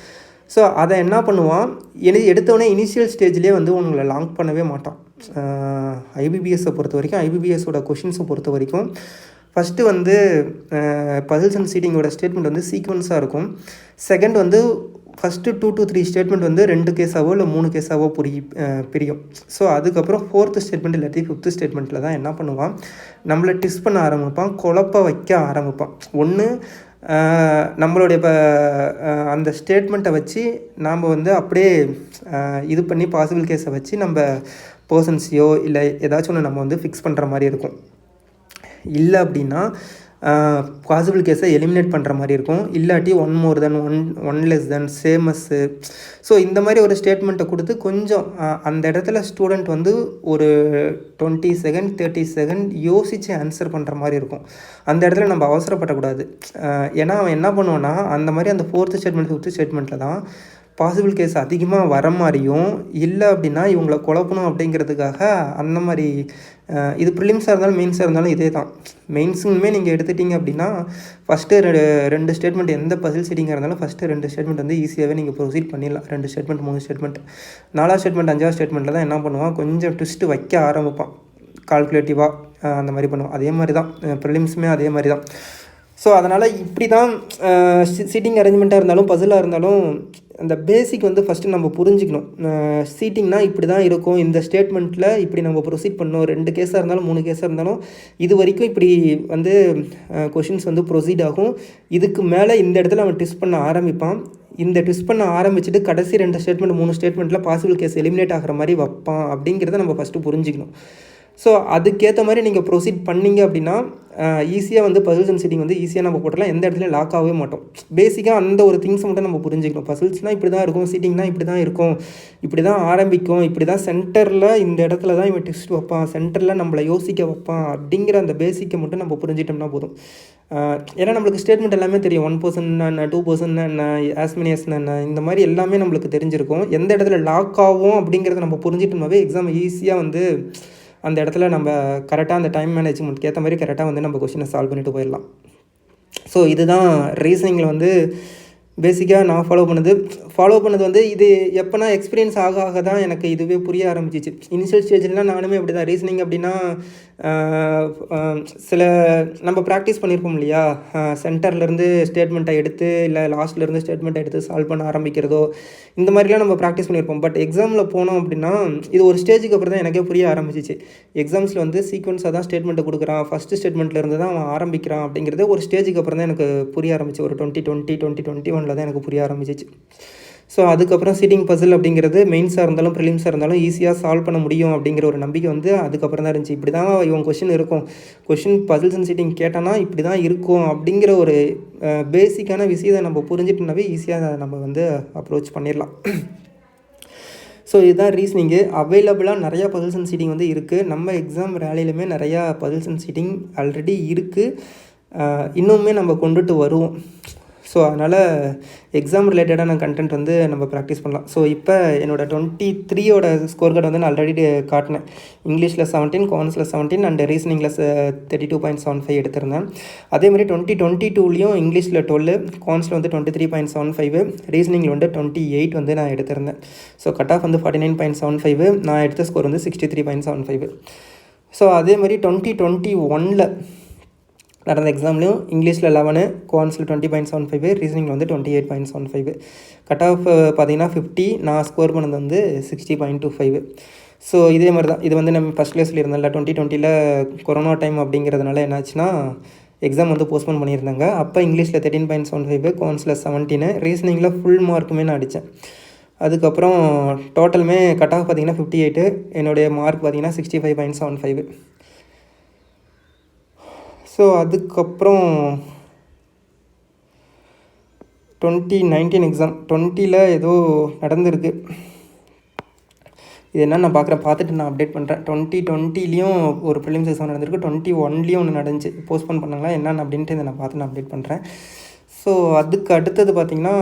ஸோ அதை என்ன பண்ணுவான், எடுத்தோடனே இனிஷியல் ஸ்டேஜ்லேயே வந்து உங்களை லாக் பண்ணவே மாட்டான். ஐபிபிஎஸை பொறுத்த வரைக்கும், ஐபிபிஎஸோட கொஷின்ஸை பொறுத்த வரைக்கும் ஃபஸ்ட்டு வந்து பசில்ஸ் அண்ட் சீட்டிங்கோட ஸ்டேட்மெண்ட் வந்து சீக்வன்ஸாக இருக்கும். செகண்ட் வந்து ஃபஸ்ட்டு 2 to 3 ஸ்டேட்மெண்ட் வந்து 2 கேஸாவோ இல்லை 3 கேஸாவோ பிரியும். ஸோ அதுக்கப்புறம் 4th ஸ்டேட்மெண்ட் இல்லாட்டி 5th ஸ்டேட்மெண்ட்டில் தான் என்ன பண்ணுவான், நம்மளை ட்விஸ்ட் பண்ண ஆரம்பிப்பான், குழப்ப வைக்க ஆரம்பிப்பான். ஒன்று நம்மளுடைய இப்போ அந்த ஸ்டேட்மெண்ட்டை வச்சு நாம் வந்து அப்படியே இது பண்ணி பாசிபிள் கேஸை வச்சு நம்ம பர்சன்ஸையோ இல்லை ஏதாச்சும் ஒன்று நம்ம வந்து ஃபிக்ஸ் பண்ணுற மாதிரி இருக்கும். இல்லை அப்படின்னா பாசிபிள் கேஸை எலிமினேட் பண்ணுற மாதிரி இருக்கும். இல்லாட்டி 1 more than 1 less than சேமஸ்ஸு. So இந்த மாதிரி ஒரு ஸ்டேட்மெண்ட்டை கொடுத்து கொஞ்சம் அந்த இடத்துல ஸ்டூடெண்ட் வந்து ஒரு 20 செகண்ட் 30 செகண்ட் யோசித்து ஆன்சர் பண்ணுற மாதிரி இருக்கும். அந்த இடத்துல நம்ம அவசரப்படக்கூடாது. ஏன்னா அவன் என்ன பண்ணுவான்னா, அந்த மாதிரி அந்த 4th ஸ்டேட்மெண்ட் 5th ஸ்டேட்மெண்ட்டில் தான் பாசிபிள் கேஸ் அதிகமாக வர மாதிரியும், இல்லை அப்படின்னா இவங்களை குழப்பணும் அப்படிங்கிறதுக்காக அந்த மாதிரி. இது ப்ரிலிம்ஸாக இருந்தாலும் மெயின்ஸாக இருந்தாலும் இதே தான். மெயின்ஸுமே நீங்கள் எடுத்துட்டிங்க அப்படின்னா ஃபஸ்ட்டு 2 ஸ்டேட்மெண்ட் எந்த பசில் சீட்டிங்காக இருந்தாலும் ஃபஸ்ட்டு 2 ஸ்டேட்மெண்ட் வந்து ஈஸியாகவே நீங்கள் ப்ரொசீட் பண்ணிடலாம். 2 statement 3 statement 4th statement 5th ஸ்டேட்மெண்ட்டில் தான் என்ன பண்ணுவான், கொஞ்சம் ட்விஸ்ட்டு வைக்க ஆரம்பிப்பான், கால்குலேட்டிவாக அந்த மாதிரி பண்ணுவான். அதே மாதிரி தான் ப்ரிலிம்ஸுமே அதே மாதிரி தான். ஸோ அதனால் இப்படி தான் சீட்டிங் அரேஞ்ச்மெண்ட்டாக இருந்தாலும் பசிலாக இருந்தாலும் அந்த பேசிக் வந்து ஃபஸ்ட்டு நம்ம புரிஞ்சிக்கணும். சீட்டிங்னால் இப்படி தான் இருக்கும், இந்த ஸ்டேட்மெண்ட்டில் இப்படி நம்ம ப்ரொசீட் பண்ணணும். 2 கேஸாக இருந்தாலும் 3 கேஸாக இருந்தாலும் இது வரைக்கும் இப்படி வந்து கொஷின்ஸ் வந்து ப்ரொசீட் ஆகும். இதுக்கு மேலே இந்த இடத்துல அவன் ட்விஸ்ட் பண்ண ஆரம்பிப்பான். இந்த ட்விஸ்ட் பண்ண ஆரம்பிச்சுட்டு கடைசி 2 ஸ்டேட்மெண்ட் 3 ஸ்டேட்மெண்ட்டில் பாசிபிள் கேஸ் எலிமினேட் ஆகிற மாதிரி வைப்பான் அப்படிங்கிறத நம்ம ஃபஸ்ட்டு புரிஞ்சிக்கணும். ஸோ அதுக்கேற்ற மாதிரி நீங்கள் ப்ரொசீட் பண்ணிங்க அப்படின்னா ஈஸியாக வந்து பசில்ஸ் அண்ட் சீட்டிங் வந்து ஈஸியாக நம்ம போட்டலாம். எந்த இடத்துல லாக் ஆகவே மாட்டோம். பேசிக்காக அந்த ஒரு திங்ஸ் மட்டும் நம்ம புரிஞ்சுக்கணும். பசில்ஸ்னால் இப்படி தான் இருக்கும், சீட்டிங்னால் இப்படி தான் இருக்கும், இப்படி தான் ஆரம்பிக்கும், இப்படி தான் சென்டரில் இந்த இடத்துல தான் இவன் ட்விஸ்ட் வைப்பான், சென்டரில் நம்மளை யோசிக்க வைப்பான் அப்படிங்கிற அந்த பேசிக்கை மட்டும் நம்ம புரிஞ்சிட்டோம்னா போதும். ஏன்னா நம்மளுக்கு ஸ்டேட்மெண்ட் எல்லாமே தெரியும். 1% என்ன, 2% என்ன, ஆஸ்மினியஸ்னா என்ன, இந்த மாதிரி எல்லாமே நம்மளுக்கு தெரிஞ்சிருக்கும். எந்த இடத்துல லாக் ஆகும் அப்படிங்கிறத நம்ம புரிஞ்சிட்டோம்னாவே எக்ஸாம் ஈஸியாக வந்து அந்த இடத்துல நம்ம கரெக்டாக அந்த டைம் மேனேஜ்மெண்ட்க்கு ஏற்ற மாதிரி கரெக்டாக வந்து நம்ம கொஷினை சால்வ் பண்ணிட்டு போயிடலாம். ஸோ இதுதான் ரீசனிங்கில் வந்து பேசிக்காக நான் ஃபாலோ பண்ணது வந்து இது எப்போனா எக்ஸ்பீரியன்ஸ் ஆக தான் எனக்கு இதுவே புரிய ஆரம்பிச்சிச்சு. இனிஷியல் ஸ்டேஜ்லாம் நானுமே அப்படி தான். ரீசனிங் அப்படின்னா சில நம்ம ப்ராக்டிஸ் பண்ணியிருப்போம் இல்லையா, சென்டர்லேருந்து ஸ்டேட்மெண்ட்டை எடுத்து இல்லை லாஸ்ட்லேருந்து ஸ்டேட்மெண்ட்டை எடுத்து சால்வ் பண்ண ஆரம்பிக்கிறதோ இந்த மாதிரிலாம் நம்ம ப்ராக்டிஸ் பண்ணியிருப்போம். பட் எக்ஸாமில் போனோம் அப்படின்னா இது ஒரு ஸ்டேஜுக்கு அப்புறம் தான் எனக்கே புரிய ஆரம்பிச்சிச்சு. எக்ஸாம்ஸில் வந்து சீக்வன்ஸாக தான் ஸ்டேட்மெண்ட்டை கொடுக்குறான், ஃபஸ்ட்டு ஸ்டேட்மெண்ட்லேருந்து தான் அவன் ஆரம்பிக்கிறான் அப்படிங்கிறது ஒரு ஸ்டேஜுக்கு அப்புறம் தான் எனக்கு புரிய ஆரம்பிச்சு. ஒரு 2020 2021 தான் எனக்கு புரிய ஆரம்பிச்சிச்சு. ஸோ அதுக்கப்புறம் சீட்டிங் பசில் அப்படிங்கிறது மெயின்ஸாக இருந்தாலும் ப்ரிலிம்ஸாக இருந்தாலும் ஈஸியாக சால்வ் பண்ண முடியும் அப்படிங்கிற ஒரு நம்பிக்கை வந்து அதுக்கப்புறம் தான் இருந்துச்சு. இப்படி தான் இவங்க கொஷின் இருக்கும், கொஷின் பசில்ஸ் அண்ட் சீட்டிங் கேட்டானா இப்படி தான் இருக்கும் அப்படிங்கிற ஒரு பேசிக்கான விஷயத்தை நம்ம புரிஞ்சிட்டோம்னாவே ஈஸியாக நம்ம வந்து அப்ரோச் பண்ணிடலாம். ஸோ இதுதான் ரீசனிங்கு. அவைலபிளாக நிறையா பசில்ஸ் அண்ட் சீட்டிங் வந்து இருக்குது. நம்ம எக்ஸாம் ரேலியிலுமே நிறையா பசில்ஸ் அண்ட் சீட்டிங் ஆல்ரெடி இருக்குது, இன்னுமே நம்ம கொண்டுட்டு வருவோம். ஸோ அதனால் எக்ஸாம் ரிலேட்டடான கண்டென்ட் வந்து நம்ம ப்ராக்டிஸ் பண்ணலாம். ஸோ இப்போ என்னோடய 23யோட ஸ்கோர் கார்டு வந்து நான் ஆல்ரெடி காட்டினேன். இங்கிலீஷில் 17, காமர்ஸில் 17 அண்ட் ரீசனிங்கில் 32.75 எடுத்திருந்தேன். அதேமாதிரி 2022லேயும் இங்கிலீஷில் 12, காமர்ஸில் வந்து 23.75, ரீசனிங்கில் வந்து 28 வந்து நான் எடுத்திருந்தேன். ஸோ கட் ஆஃப் வந்து 49.75, நான் எடுத்த ஸ்கோர் வந்து 63.75. ஸோ அதேமாதிரி 2021ல் நடந்த எக்ஸாம்லேயும் இங்கிலீஷில் 11, காமர்ஸில் 20.75, ரீசனிங்கில் வந்து 28.75. கட் ஆஃப் பார்த்திங்கன்னா 50, நான் ஸ்கோர் பண்ணது வந்து 60.25. ஸோ இதே மாதிரி தான். இது வந்து நம்ம ஃபஸ்ட் கிளாஸ் சொல்லியிருந்தேன்ல, 2020ல் கொரோனா டைம் அப்படிங்கிறதுனால என்னாச்சுன்னா எக்ஸாம் வந்து போஸ்ட்போன் பண்ணியிருந்தாங்க. அப்போ இங்கிலீஷில் 13.75, காமர்ஸில் 17, ரீசனிங்கில் ஃபுல் மார்க்குமே நான் அடித்தேன். அதுக்கப்புறம் டோட்டலுமே கட் ஆஃப் பார்த்திங்கன்னா 58, என்னுடைய மார்க் பார்த்திங்கன்னா 65.75. ஸோ அதுக்கப்புறம் 2019 எக்ஸாம் 20ல் ஏதோ நடந்திருக்கு. இது என்ன நான் பார்த்துட்டு நான் அப்டேட் பண்ணுறேன். 2020லேயும் ஒரு ப்ரிலிம்ஸ் எக்ஸாம் நடந்திருக்கு, 21லேயும் ஒன்று நடந்துச்சு, போஸ்ட்போன் பண்ணாங்களா என்னென்னு அப்படின்ட்டு இதை நான் பார்த்து நான் அப்டேட் பண்ணுறேன். ஸோ அதுக்கு அடுத்தது பார்த்திங்கன்னா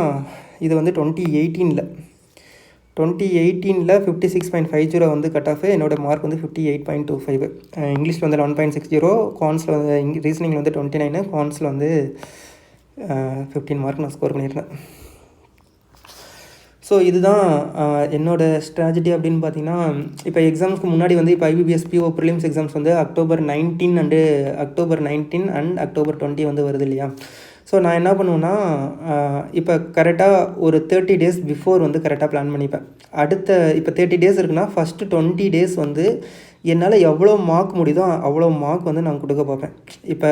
இது வந்து 2018ல் 56.50 வந்து கட் ஆஃப், என்னோடய மார்க் வந்து 58.25. இங்கிலீஷில் வந்து 11.60, காமர்ஸில் வந்து ரீசனிங்கில் வந்து 29, காமர்ஸில் வந்து 15 மார்க் நான் ஸ்கோர் பண்ணியிருந்தேன். ஸோ இதுதான் என்னோடய ஸ்ட்ராட்டஜி அப்படின்னு பார்த்தீங்கன்னா, இப்போ எக்ஸாம்ஸ்க்கு முன்னாடி வந்து இப்போ ஐபிபிஎஸ் பிஓ ப்ரிலிம்ஸ் எக்ஸாம்ஸ் வந்து அக்டோபர் 19 அண்ட் அக்டோபர் 20 வந்து வருது இல்லையா. ஸோ நான் என்ன பண்ணுவேன்னா, இப்போ கரெக்டாக ஒரு 30 டேஸ் பிஃபோர் வந்து கரெக்டாக பிளான் பண்ணிப்பேன். இப்போ 30 டேஸ் இருக்குன்னா ஃபஸ்ட்டு 20 டேஸ் வந்து என்னால் எவ்வளோ மார்க் முடியுதோ அவ்வளோ மார்க் வந்து நான் கொடுக்க பார்ப்பேன். இப்போ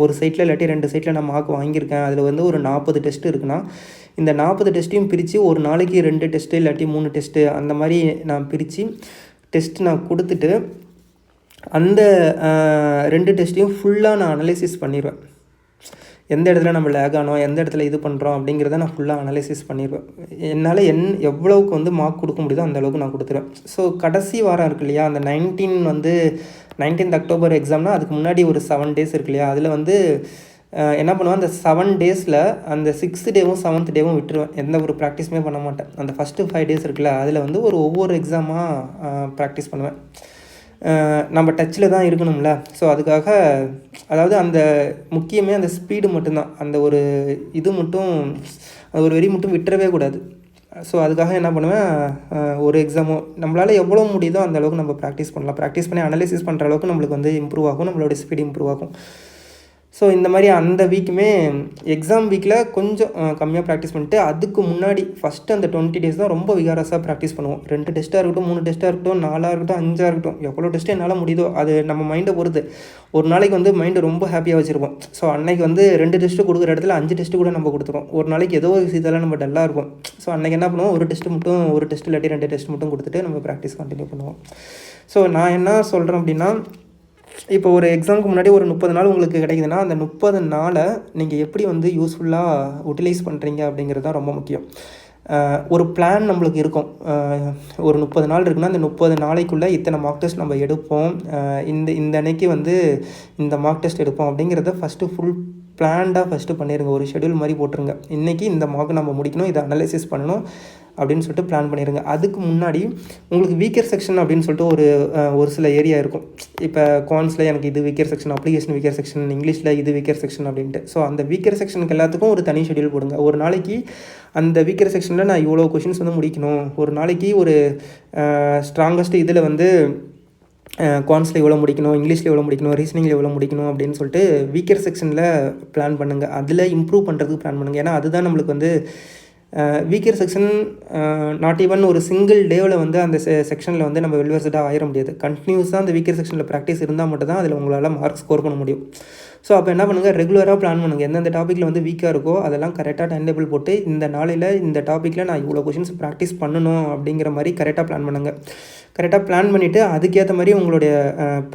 ஒரு சைட்டில் இல்லாட்டி 2 சைட்டில் நான் மார்க் வாங்கியிருக்கேன், அதில் வந்து ஒரு 40 டெஸ்ட்டு இருக்குன்னா இந்த 40 டெஸ்ட்டையும் பிரித்து ஒரு நாளைக்கு 2 டெஸ்ட்டு இல்லாட்டி 3 டெஸ்ட்டு அந்த மாதிரி நான் பிரித்து டெஸ்ட்டு நான் கொடுத்துட்டு அந்த 2 டெஸ்ட்டையும் ஃபுல்லாக நான் அனலைசிஸ் பண்ணிடுவேன். எந்த இடத்துல நம்ம லேக் ஆனோம், எந்த இடத்துல இது பண்ணுறோம் அப்படிங்கிறத நான் ஃபுல்லாக அனலைசிஸ் பண்ணிடுவேன். என்னால் எவ்வளோவுக்கு வந்து மார்க் கொடுக்க முடியுதோ அந்தளவுக்கு நான் கொடுத்துருவேன். ஸோ கடைசி வாரம் இருக்கு இல்லையா, அந்த 19th அக்டோபர் எக்ஸாம்னால் அதுக்கு முன்னாடி ஒரு 7 டேஸ் இருக்கு இல்லையா, அதில் வந்து என்ன பண்ணுவேன், அந்த 7 டேஸில் அந்த 6th டேவும் 7th டேவும் விட்டுருவேன். எந்த ஒரு ப்ராக்டிஸுமே பண்ண மாட்டேன். அந்த ஃபஸ்ட்டு 5 டேஸ் இருக்குல்ல, அதில் வந்து ஒவ்வொரு எக்ஸாமாக ப்ராக்டிஸ் பண்ணுவேன். நம்ம டச்சில் தான் இருக்கணும்ல. ஸோ அதுக்காக அதாவது அந்த முக்கியமே அந்த ஸ்பீடு மட்டும்தான், அந்த ஒரு இது மட்டும், ஒரு வெறி மட்டும் விட்டுறவே கூடாது. ஸோ அதுக்காக என்ன பண்ணுவேன், ஒரு எக்ஸாமோ நம்மளால் எவ்வளோ முடியுதோ அந்த அளவுக்கு நம்ம ப்ராக்டிஸ் பண்ணலாம். ப்ராக்டிஸ் பண்ணி அனலைசிஸ் பண்ணுற அளவுக்கு நம்மளுக்கு வந்து இம்ப்ரூவ் ஆகும், நம்மளோட ஸ்பீடு இம்ப்ரூவ் ஆகும். ஸோ இந்த மாதிரி அந்த வீக்குமே எக்ஸாம் வீக்கில் கொஞ்சம் கம்மியாக ப்ராக்டிஸ் பண்ணிட்டு, அதுக்கு முன்னாடி ஃபஸ்ட்டு அந்த 20 டேஸ் தான் ரொம்ப விகாரஸாக ப்ராக்டிஸ் பண்ணுவோம். 2 டெஸ்ட்டாக இருக்கட்டும், 3 டெஸ்ட்டாக இருக்கட்டும், 4 இருக்கட்டும், 5 இருக்கட்டும், எவ்வளோ டெஸ்ட்டு என்னால் முடியுதோ அது நம்ம மைண்டை பொறுத்து. ஒரு நாளைக்கு வந்து மைண்டு ரொம்ப ஹாப்பியாக வச்சுருப்போம். ஸோ அன்றைக்கி வந்து 2 டெஸ்ட்டு கொடுக்குற இடத்துல 5 டெஸ்ட்டு கூட நம்ம கொடுத்துருவோம். ஒரு நாளைக்கு ஏதோ ஒரு விஷயத்தால் நம்ம டல்லாக இருக்கும். ஸோ அன்றைக்கி என்ன பண்ணுவோம், ஒரு டெஸ்ட் இல்லாட்டி 2 டெஸ்ட் மட்டும் கொடுத்துட்டு நம்ம ப்ராக்டிஸ் கண்டினியூ பண்ணுவோம். ஸோ நான் என்ன சொல்கிறேன் அப்படின்னா, இப்போ ஒரு எக்ஸாமுக்கு முன்னாடி ஒரு 30 நாள் உங்களுக்கு கிடைக்குதுன்னா, அந்த 30 நாளை நீங்கள் எப்படி வந்து யூஸ்ஃபுல்லாக யூட்டிலைஸ் பண்ணுறீங்க அப்படிங்கிறது தான் ரொம்ப முக்கியம். ஒரு பிளான் நம்மளுக்கு இருக்கும். ஒரு 30 நாள் இருக்குன்னா, அந்த 30 நாளைக்குள்ளே இத்தனை மார்க் டெஸ்ட் நம்ம எடுப்போம், இந்த அன்னைக்கு வந்து இந்த மார்க் டெஸ்ட் எடுப்போம் அப்படிங்கிறத ஃபஸ்ட்டு ஃபுல் பிளான்டாக ஃபஸ்ட்டு பண்ணிடுங்க. ஒரு ஷெடியூல் மாதிரி போட்டுருங்க. இன்றைக்கி இந்த மார்க் நம்ம முடிக்கணும், இதை அனலைசிஸ் பண்ணணும் அப்படின்னு சொல்லிட்டு பிளான் பண்ணிடுங்க. அதுக்கு முன்னாடி உங்களுக்கு வீக்கர் செக்ஷன் அப்படின்னு சொல்லிட்டு ஒரு சில ஏரியா இருக்கும். இப்போ கான்ஸில் எனக்கு இது weaker section, application weaker section, இங்கிலீஷில் இது வீக்கர் செக்ஷன் அப்படின்ட்டு. ஸோ அந்த வீக்கர் செக்ஷனுக்கு எல்லாத்துக்கும் ஒரு தனி ஷெடியூல் போடுங்க. ஒரு நாளைக்கு அந்த வீக்கர் செக்ஷனில் நான் இவ்வளோ கொஷின்ஸ் வந்து முடிக்கணும், ஒரு நாளைக்கு ஒரு ஸ்ட்ராங்கஸ்ட்டு இதில் வந்து கான்ஸில் எவ்வளோ முடிக்கணும், இங்கிலீஷில் எவ்வளோ முடிக்கணும், ரீசனிங்கில் எவ்வளோ முடிக்கணும் அப்படின்னு சொல்லிட்டு வீக்கர் செக்ஷனில் பிளான் பண்ணுங்கள். அதில் இம்ப்ரூவ் பண்ணுறதுக்கு பிளான் பண்ணுங்கள். ஏன்னா அதுதான் நம்மளுக்கு வந்து வீக்கர் செக்ஷன் நாட் ஈவன் ஒரு சிங்கிள் டேவில் வந்து அந்த செக்ஷனில் வந்து நம்ம வெல்வெர்ஸ்டாக ஆயிட முடியாது. கண்டினியூஸாக அந்த வீக்கர் செக்ஷனில் ப்ராக்டிஸ் இருந்தால் மட்டும் தான் அதில் உங்களால் மார்க் ஸ்கோர் பண்ண முடியும். ஸோ அப்போ என்ன பண்ணுங்கள், ரெகுலராக பிளான் பண்ணுங்கள். எந்தெந்த டாப்பிக்கில் வந்து வீக்காக இருக்கோ அதெல்லாம் கரெக்டாக டைம் டேபிள் போட்டு இந்த நாளையில் இந்த டாப்பிக்கில் நான் இவ்வளோ கொஷின்ஸ் ப்ராக்டிஸ் பண்ணணும் அப்படிங்கிற மாதிரி கரெக்டாக பிளான் பண்ணுங்கள். கரெக்டாக பிளான் பண்ணிவிட்டு அதுக்கேற்ற மாதிரி உங்களுடைய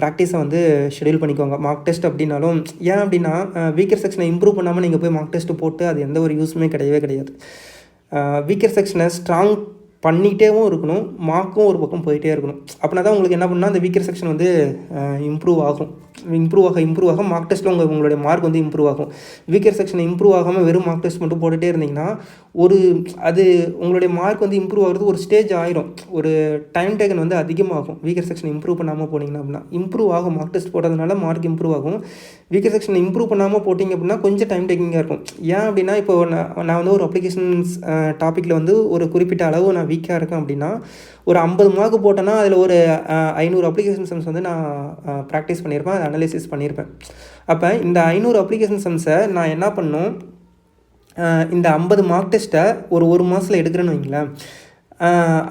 ப்ராக்டிஸை வந்து ஷெடியூல் பண்ணிக்கோங்க. மார்க் டெஸ்ட் அப்படின்னாலும் ஏன் அப்படின்னா வீக்கர் செக்ஷனை இம்ப்ரூவ் பண்ணாமல் நீங்கள் போய் மார்க் டெஸ்ட்டு போட்டு அது எந்த ஒரு யூஸுமே கிடையவே கிடையாது. வீக்கர் செக்ஷனை ஸ்ட்ராங் பண்ணிகிட்டேவும் இருக்கணும், மார்க்கும் ஒரு பக்கம் போயிட்டே இருக்கணும். அப்படின்னா தான் உங்களுக்கு என்ன பண்ணால் அந்த வீக்கர் செக்ஷன் வந்து இம்ப்ரூவ் ஆகும். இம்ப்ரூவ் ஆக மார்க் டெஸ்ட்டில் உங்களுடைய மார்க் வந்து இம்ப்ரூவ் ஆகும். வீக்கர் செக்ஷனை இம்ப்ரூவ் ஆகாமல் வெறும் மார்க் டெஸ்ட் மட்டும் போட்டுகிட்டே இருந்தீங்கன்னா அது உங்களுடைய மார்க் வந்து இம்ப்ரூவ் ஆகிறது ஒரு ஸ்டேஜ் ஆயிரும். ஒரு டைம் டேக்கன் வந்து அதிகமாகும். வீக்கர் செக்ஷன் இம்ப்ரூவ் பண்ணாமல் போனீங்கன்னா அப்படின்னா இம்ப்ரூவ் ஆகும். மார்க் டெஸ்ட் போட்டதுனால மார்க் இம்ப்ரூவ் ஆகும். வீக்கர் செக்ஷனை இம்ப்ரூவ் பண்ணாமல் போட்டிங்க அப்படின்னா கொஞ்சம் டைம் டேக்கிங்காக இருக்கும். ஏன் அப்படின்னா இப்போ நான் வந்து ஒரு அப்ளிகேஷன்ஸ் டாப்பிக்கில் வந்து ஒரு குறிப்பிட்ட அளவு நான் வீக்காக இருக்கேன் அப்படின்னா ஒரு 50 மார்க் போட்டேன்னா அதில் ஒரு 500 அப்ளிகேஷன் சம்ஸ் வந்து நான் ப்ராக்டிஸ் பண்ணியிருப்பேன், அதை அனலைசிஸ் பண்ணியிருப்பேன். அப்போ இந்த 500 அப்ளிகேஷன் சம்ஸை நான் என்ன பண்ணணும், இந்த 50 மார்க் டெஸ்ட்டை ஒரு மாதத்தில் எடுக்கிறேன்னு வைங்களேன்.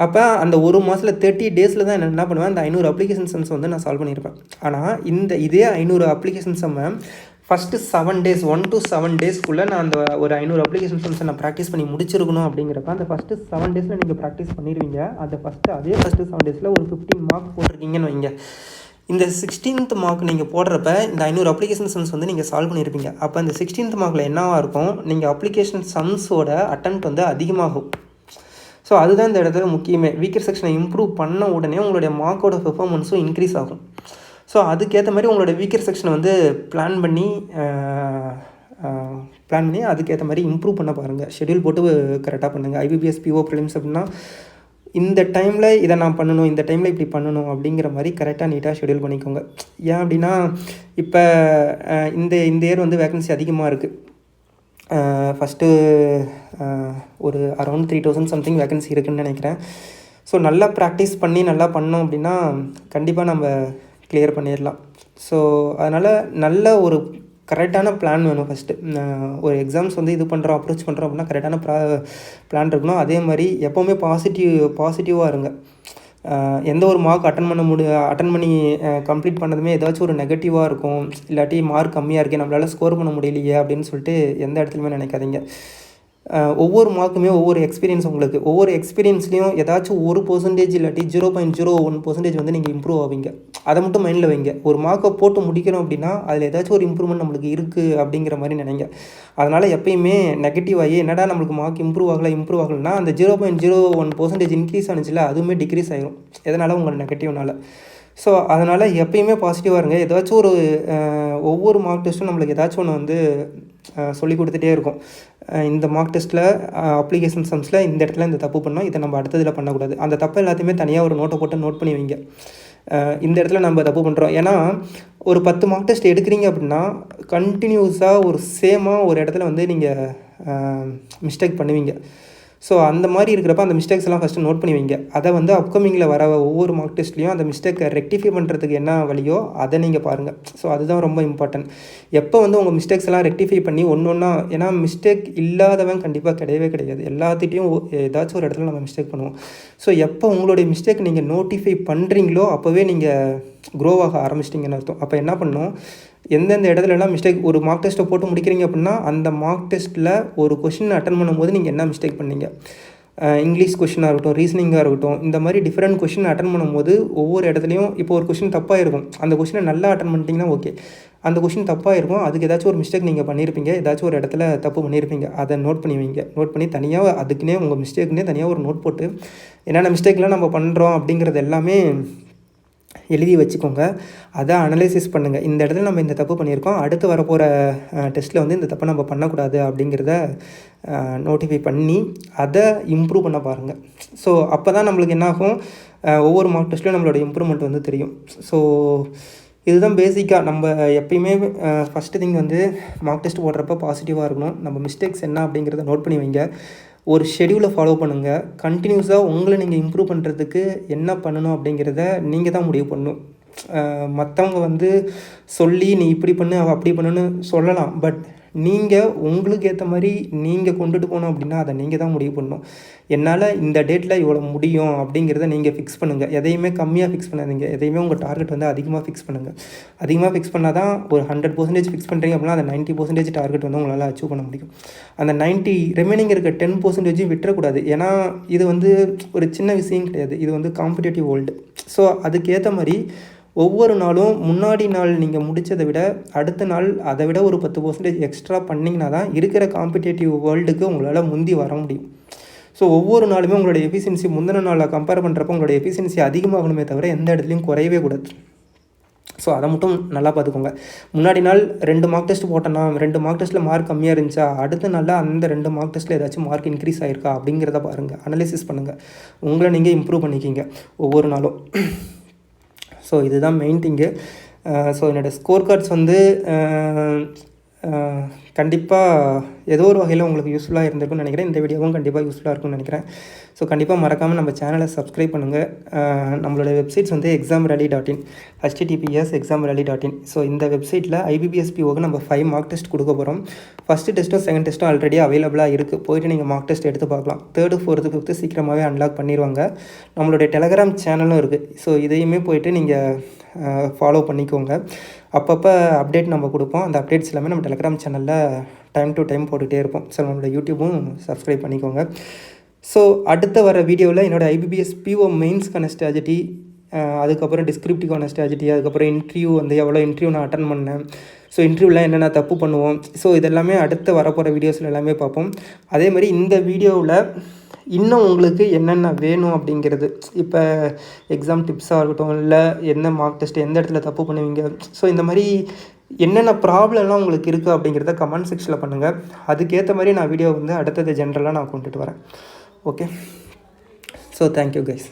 அப்போ அந்த ஒரு மாதத்தில் 30 டேஸில் தான் என்ன பண்ணுவேன், அந்த 500 அப்ளிகேஷன் சம்ஸ் வந்து நான் சால்வ் பண்ணியிருப்பேன். ஆனால் இதே 500 அப்ளிகேஷன் சம்மை ஃபஸ்ட்டு 7 டேஸ் 1 to 7 டேஸ்க்குள்ளே நான் அந்த ஒரு 500 அப்ளிகேஷன் சம்ஸை நான் ப்ராக்டிஸ் பண்ணி முடிச்சிருக்கணும். அப்படிங்கிறப்ப அந்த ஃபஸ்ட்டு 7 டேஸில் நீங்கள் ப்ராக்டிஸ் பண்ணிடுவீங்க. அதே ஃபஸ்ட்டு 7 டேஸில் ஒரு 15 மார்க் போட்டிருக்கீங்கன்னு வைங்க. இந்த 16th மார்க் நீங்கள் போடுறப்ப இந்த 500 அப்ளிகேஷன் சம்ஸ் வந்து நீங்கள் சால்வ் பண்ணியிருப்பீங்க. அப்போ அந்த 16th மார்க்கில் என்னவாக இருக்கும், நீங்கள் அப்ளிகேஷன் சம்ஸோட அட்டெம்ப்ட் வந்து அதிகமாகும். ஸோ அதுதான் இந்த இடத்துல முக்கியமே. வீக்கர் செக்ஷனை இம்ப்ரூவ் பண்ண உடனே உங்களுடைய மார்க்கோட பெர்ஃபார்மன்ஸும் இன்க்ரீஸ் ஆகும். ஸோ அதுக்கேற்ற மாதிரி உங்களோட வீக்கர் செக்ஷனை வந்து பிளான் பண்ணி அதுக்கேற்ற மாதிரி இம்ப்ரூவ் பண்ண பாருங்கள். ஷெடியூல் போட்டு கரெக்டாக பண்ணுங்கள். IBPS PO ப்ரிலிம்ஸ் அப்படின்னா இந்த டைமில் இதை நான் பண்ணணும், இந்த டைமில் இப்படி பண்ணணும் அப்படிங்கிற மாதிரி கரெக்டாக நீட்டாக ஷெடியூல் பண்ணிக்கோங்க. ஏன் அப்படின்னா இப்போ இந்த இயர் வந்து வேகன்சி அதிகமாக இருக்குது. ஃபஸ்ட்டு ஒரு அரௌண்ட் 3000 சம்திங் வேகன்சி இருக்குதுன்னு நினைக்கிறேன். ஸோ நல்லா ப்ராக்டிஸ் பண்ணி நல்லா பண்ணோம் அப்படின்னா கண்டிப்பாக நம்ம கிளியர் பண்ணிடலாம். ஸோ அதனால் நல்ல ஒரு கரெக்டான பிளான் வேணும். ஃபஸ்ட்டு ஒரு எக்ஸாம்ஸ் வந்து இது பண்ணுறோம், அப்ரோச் பண்ணுறோம் அப்படின்னா கரெக்டான பிளான் இருக்கணும். அதே மாதிரி எப்போவுமே பாசிட்டிவாக இருங்க. எந்த ஒரு மார்க் அட்டன் பண்ணி கம்ப்ளீட் பண்ணதுமே ஏதாச்சும் ஒரு நெகட்டிவாக இருக்கும், இல்லாட்டி மார்க் கம்மியாக இருக்கே, நம்மளால் ஸ்கோர் பண்ண முடியலையே அப்படின்னு சொல்லிட்டு எந்த இடத்துலையுமே நினைக்காதீங்க. ஒவ்வொரு மார்க்குமே ஒவ்வொரு எக்ஸ்பீரியன்ஸ் உங்களுக்கு. ஒவ்வொரு எக்ஸ்பீரியன்ஸ்லேயும் ஏதாச்சும் 1% இல்லாட்டி 0.01% வந்து நீங்கள் இம்ப்ரூவ் ஆவீங்க. அதை மட்டும் மைண்டில் வைங்க. ஒரு மார்க்கை போட்டு முடிக்கணும் அப்படின்னா அதில் ஏதாச்சும் ஒரு இம்ப்ரூவ்மெண்ட் நம்மளுக்கு இருக்குது அப்படிங்கிற மாதிரி நினைங்க. அதனால் எப்பயுமே நெகட்டிவ் ஆகி என்னடா நம்மளுக்கு மார்க் இம்ப்ரூவ் ஆகலைன்னா அந்த 0.01% இன்க்ரீஸ் ஆனிச்சில்ல, அதுவுமே டிக்ரீஸ் ஆகிடும். எதனால் உங்கள் நெகட்டிவ்னால. ஸோ அதனால் எப்பயுமே பாசிட்டிவாக இருங்க. ஏதாச்சும் ஒரு ஒவ்வொரு மார்க் டெஸ்ட்டும் நம்மளுக்கு ஏதாச்சும் ஒன்று வந்து சொல்லி கொடுத்துட்டே இருக்கும். இந்த மார்க் டெஸ்ட்டில் அப்ளிகேஷன் சம்ஸில் இந்த இடத்துல இந்த தப்பு பண்ணோம், இதை நம்ம அடுத்ததில் பண்ணக்கூடாது. அந்த தப்பு எல்லாத்தையுமே தனியாக ஒரு நோட்டை போட்டு நோட் பண்ணி வைங்க. இந்த இடத்துல நம்ம தப்பு பண்ணுறோம். ஏன்னா ஒரு 10 மார்க் டெஸ்ட் எடுக்கிறீங்க அப்படின்னா கண்டினியூஸாக ஒரு சேமாக ஒரு இடத்துல வந்து நீங்கள் மிஸ்டேக் பண்ணுவீங்க. ஸோ அந்த மாதிரி இருக்கிறப்ப அந்த மிஸ்டேக்ஸ் எல்லாம் ஃபஸ்ட்டு நோட் பண்ணி வைங்க. அதை வந்து அப்கமிங்கில் வர ஒவ்வொரு மார்க் டெஸ்ட்லேயும் அந்த மிஸ்டேக்கை ரெக்டிஃபை பண்ணுறதுக்கு என்ன வழியோ அதை நீங்கள் பாருங்கள். ஸோ அதுதான் ரொம்ப இம்பார்ட்டன்ட். எப்போ வந்து உங்கள் மிஸ்டேக்ஸ் எல்லாம் ரெக்டிஃபை பண்ணி ஒன்றா, ஏன்னா மிஸ்டேக் இல்லாதவன் கண்டிப்பாக கிடையவே கிடையாது. எல்லாத்திட்டையும் ஏதாச்சும் ஒரு இடத்துல நம்ம மிஸ்டேக் பண்ணுவோம். ஸோ எப்போ உங்களுடைய மிஸ்டேக் நீங்கள் நோட்டிஃபை பண்ணுறீங்களோ அப்போவே நீங்கள் க்ரோவாக ஆரம்பிச்சிட்டிங்கன்னு அர்த்தம். அப்போ என்ன பண்ணணும், எந்தெந்த இடத்துலலாம் மிஸ்டேக், ஒரு மார்க் டெஸ்ட்டை போட்டு முடிக்கிறீங்க அப்படின்னா அந்த மார்க் டெஸ்ட்டில் ஒரு கொஷின் அட்டன் பண்ணும்போது நீங்கள் என்ன மிஸ்டேக் பண்ணீங்க, இங்கிலீஷ் கொஷினாக இருக்கட்டும், ரீசனிங்காக இருக்கட்டும், இந்த மாதிரி டிஃப்ரெண்ட் கொஷின் அட்டன் பண்ணும்போது ஒவ்வொரு இடத்துலையும் இப்போ ஒரு கொஷின் தப்பாக இருக்கும், அந்த கொஷினை நல்லா அட்டன் பண்ணிட்டீங்கன்னா ஓகே. அந்த கொஷின் தப்பாக இருக்கும், அதுக்கு ஏதாச்சும் ஒரு மிஸ்டேக் நீங்கள் பண்ணியிருப்பீங்க, ஏதாச்சும் ஒரு இடத்துல தப்பு பண்ணியிருப்பீங்க, அதை நோட் பண்ணி வைங்க. நோட் பண்ணி தனியாக அதுக்குன்னே உங்கள் மிஸ்டேக்குன்னே தனியாக ஒரு நோட் போட்டு என்னென்ன மிஸ்டேக்லாம் நம்ம பண்ணுறோம் அப்படிங்கிறது எல்லாமே எழுதி வச்சுக்கோங்க. அதை அனலைசிஸ் பண்ணுங்கள். இந்த இடத்துல நம்ம இந்த தப்பு பண்ணியிருக்கோம், அடுத்து வரப்போகிற டெஸ்ட்டில் வந்து இந்த தப்பை நம்ம பண்ணக்கூடாது அப்படிங்கிறத நோட்டிஃபை பண்ணி அதை இம்ப்ரூவ் பண்ண பாருங்கள். ஸோ அப்போ தான் நம்மளுக்கு என்னாகும், ஒவ்வொரு மார்க் டெஸ்ட்லையும் நம்மளோட இம்ப்ரூவ்மெண்ட் வந்து தெரியும். ஸோ இதுதான் பேசிக்காக நம்ம எப்பயுமே ஃபஸ்ட்டு திங் வந்து மார்க் டெஸ்ட் போடுறப்ப பாசிட்டிவாக இருக்கணும். நம்ம மிஸ்டேக்ஸ் என்ன அப்படிங்கிறத நோட் பண்ணி வைங்க. ஒரு ஷெடியூலை ஃபாலோ பண்ணுங்கள். கண்டினியூஸாக உங்களை நீங்கள் இம்ப்ரூவ் பண்ணுறதுக்கு என்ன பண்ணணும் அப்படிங்கிறத நீங்கள் தான் முடிவு பண்ணணும். மற்றவங்க வந்து சொல்லி நீ இப்படி பண்ணு அப்படி பண்ணுன்னு சொல்லலாம், பட் நீங்கள் உங்களுக்கு ஏற்ற மாதிரி நீங்கள் கொண்டுட்டு போகணும் அப்படின்னா அதை நீங்கள் தான் முடிவு பண்ணணும். என்னால் இந்த டேட்டில் இவ்வளோ முடியும் அப்படிங்கிறத நீங்கள் ஃபிக்ஸ் பண்ணுங்கள். எதையுமே கம்மியாக ஃபிக்ஸ் பண்ணாதீங்க. எதையுமே உங்கள் டார்கெட் வந்து அதிகமாக ஃபிக்ஸ் பண்ணுங்கள். அதிகமாக ஃபிக்ஸ் பண்ணால் தான் ஒரு 100% ஃபிக்ஸ் பண்ணுறீங்க அப்படின்னா அந்த 90% டார்கெட் வந்து உங்களால் அச்சீவ் பண்ண முடியும். அந்த 90 ரிமைனிங் இருக்க 10% விட்டுறக்கூடாது. ஏன்னா இது வந்து ஒரு சின்ன விஷயம் கிடையாது. இது வந்து காம்படிட்டிவ் வேர்ல்டு. ஸோ அதுக்கேற்ற மாதிரி ஒவ்வொரு நாளும் முன்னாடி நாள் நீங்கள் முடித்ததை விட அடுத்த நாள் அதை விட ஒரு 10% எக்ஸ்ட்ரா பண்ணிங்கன்னா தான் இருக்கிற காம்படிட்டிவ் வேர்ல்டுக்கு உங்களால் முந்தி வர முடியும். ஸோ ஒவ்வொரு நாளுமே உங்களோட எஃபிஷியன்சி முந்தின நாளில் கம்பேர் பண்ணுறப்போ உங்களோட எஃபிஷியன்சி அதிகமாகணுமே தவிர எந்த இடத்துலையும் குறையவே கூடாது. ஸோ அதை மட்டும் நல்லா பார்த்துக்கோங்க. முன்னாடி நாள் 2 மார்க் டெஸ்ட் போட்டேன்னா 2 மார்க் டெஸ்ட்டில் மார்க் கம்மியாக இருந்துச்சா, அடுத்த நாளில் அந்த 2 மார்க் டெஸ்ட்டில் ஏதாச்சும் மார்க் இன்க்ரீஸ் ஆகிருக்கா அப்படிங்கிறத பாருங்கள். அனலைசிஸ் பண்ணுங்கள். உங்களை நீங்கள் இம்ப்ரூவ் பண்ணிக்கிங்க ஒவ்வொரு நாளும். ஸோ இதுதான் மெயின் திங்கு. ஸோ என்னோடய ஸ்கோர் கார்ட்ஸ் வந்து கண்டிப்பாக ஏதோ ஒரு வகையில் உங்களுக்கு யூஸ்ஃபுல்லாக இருந்திருக்குன்னு நினைக்கிறேன். இந்த வீடியோவும் கண்டிப்பாக யூஸ்ஃபுல்லாக இருக்கும்னு நினைக்கிறேன். ஸோ கண்டிப்பாக மறக்காமல் நம்ம சேனலை சப்ஸ்கிரைப் பண்ணுங்கள். நம்மளோட வெப்சைட்ஸ் வந்து examrally.in https://examrally.in. ஸோ இந்த வெப்சைட்டில் IBPS POக்கு நம்ம 5 மார்க் டெஸ்ட் கொடுக்க போகிறோம். ஃபஸ்ட்டு டெஸ்ட்டும் செகண்ட் டெஸ்ட்டும் ஆல்ரெடி அவைலபிளாக இருக்குது. போய்ட்டு நீங்கள் மார்க் டெஸ்ட் எடுத்து பார்க்கலாம். 3rd 4th 5th சீக்கிரமாகவே அன்லாக் பண்ணிடுவாங்க. நம்மளுடைய டெலகிராம் சேனலும் இருக்குது. ஸோ இதையுமே போய்ட்டு நீங்கள் ஃபாலோ பண்ணிக்கோங்க. அப்பப்போ அப்டேட் நம்ம கொடுப்போம். அந்த அப்டேட்ஸ் எல்லாமே நம்ம டெலகிராம் சேனலில் டைம் டு டைம் போட்டுகிட்டே இருப்போம். ஸோ நம்மளோட யூடியூப்பும் சப்ஸ்கிரைப் பண்ணிக்கோங்க. ஸோ அடுத்த வர வீடியோவில் என்னோடய IBPS PO மெயின்ஸ்க்கான ஸ்ட்ராட்டஜி, அதுக்கப்புறம் டிஸ்கிரிப்டிவான ஸ்ட்ராட்டஜி, அதுக்கப்புறம் இன்டர்வியூ வந்து எவ்வளோ இன்டர்வியூ நான் அட்டன் பண்ணேன், ஸோ இன்டர்வியூவில் என்னென்ன தப்பு பண்ணுவோம், ஸோ இதெல்லாமே அடுத்து வரப்போகிற வீடியோஸில் எல்லாமே பார்ப்போம். அதேமாதிரி இந்த வீடியோவில் இன்னும் உங்களுக்கு என்னென்ன வேணும் அப்படிங்கிறது, இப்போ எக்ஸாம் டிப்ஸாக இருக்கட்டும், இல்லை என்ன மார்க் டெஸ்ட் எந்த இடத்துல தப்பு பண்ணுவீங்க, ஸோ இந்த மாதிரி என்னென்ன ப்ராப்ளம்லாம் உங்களுக்கு இருக்குது அப்படிங்கிறத கமெண்ட் செக்ஷனில் பண்ணுங்கள். அதுக்கேற்ற மாதிரி நான் வீடியோ வந்து அடுத்தது ஜென்ரலாக நான் கொண்டுட்டு வரேன். Okay, so thank you guys.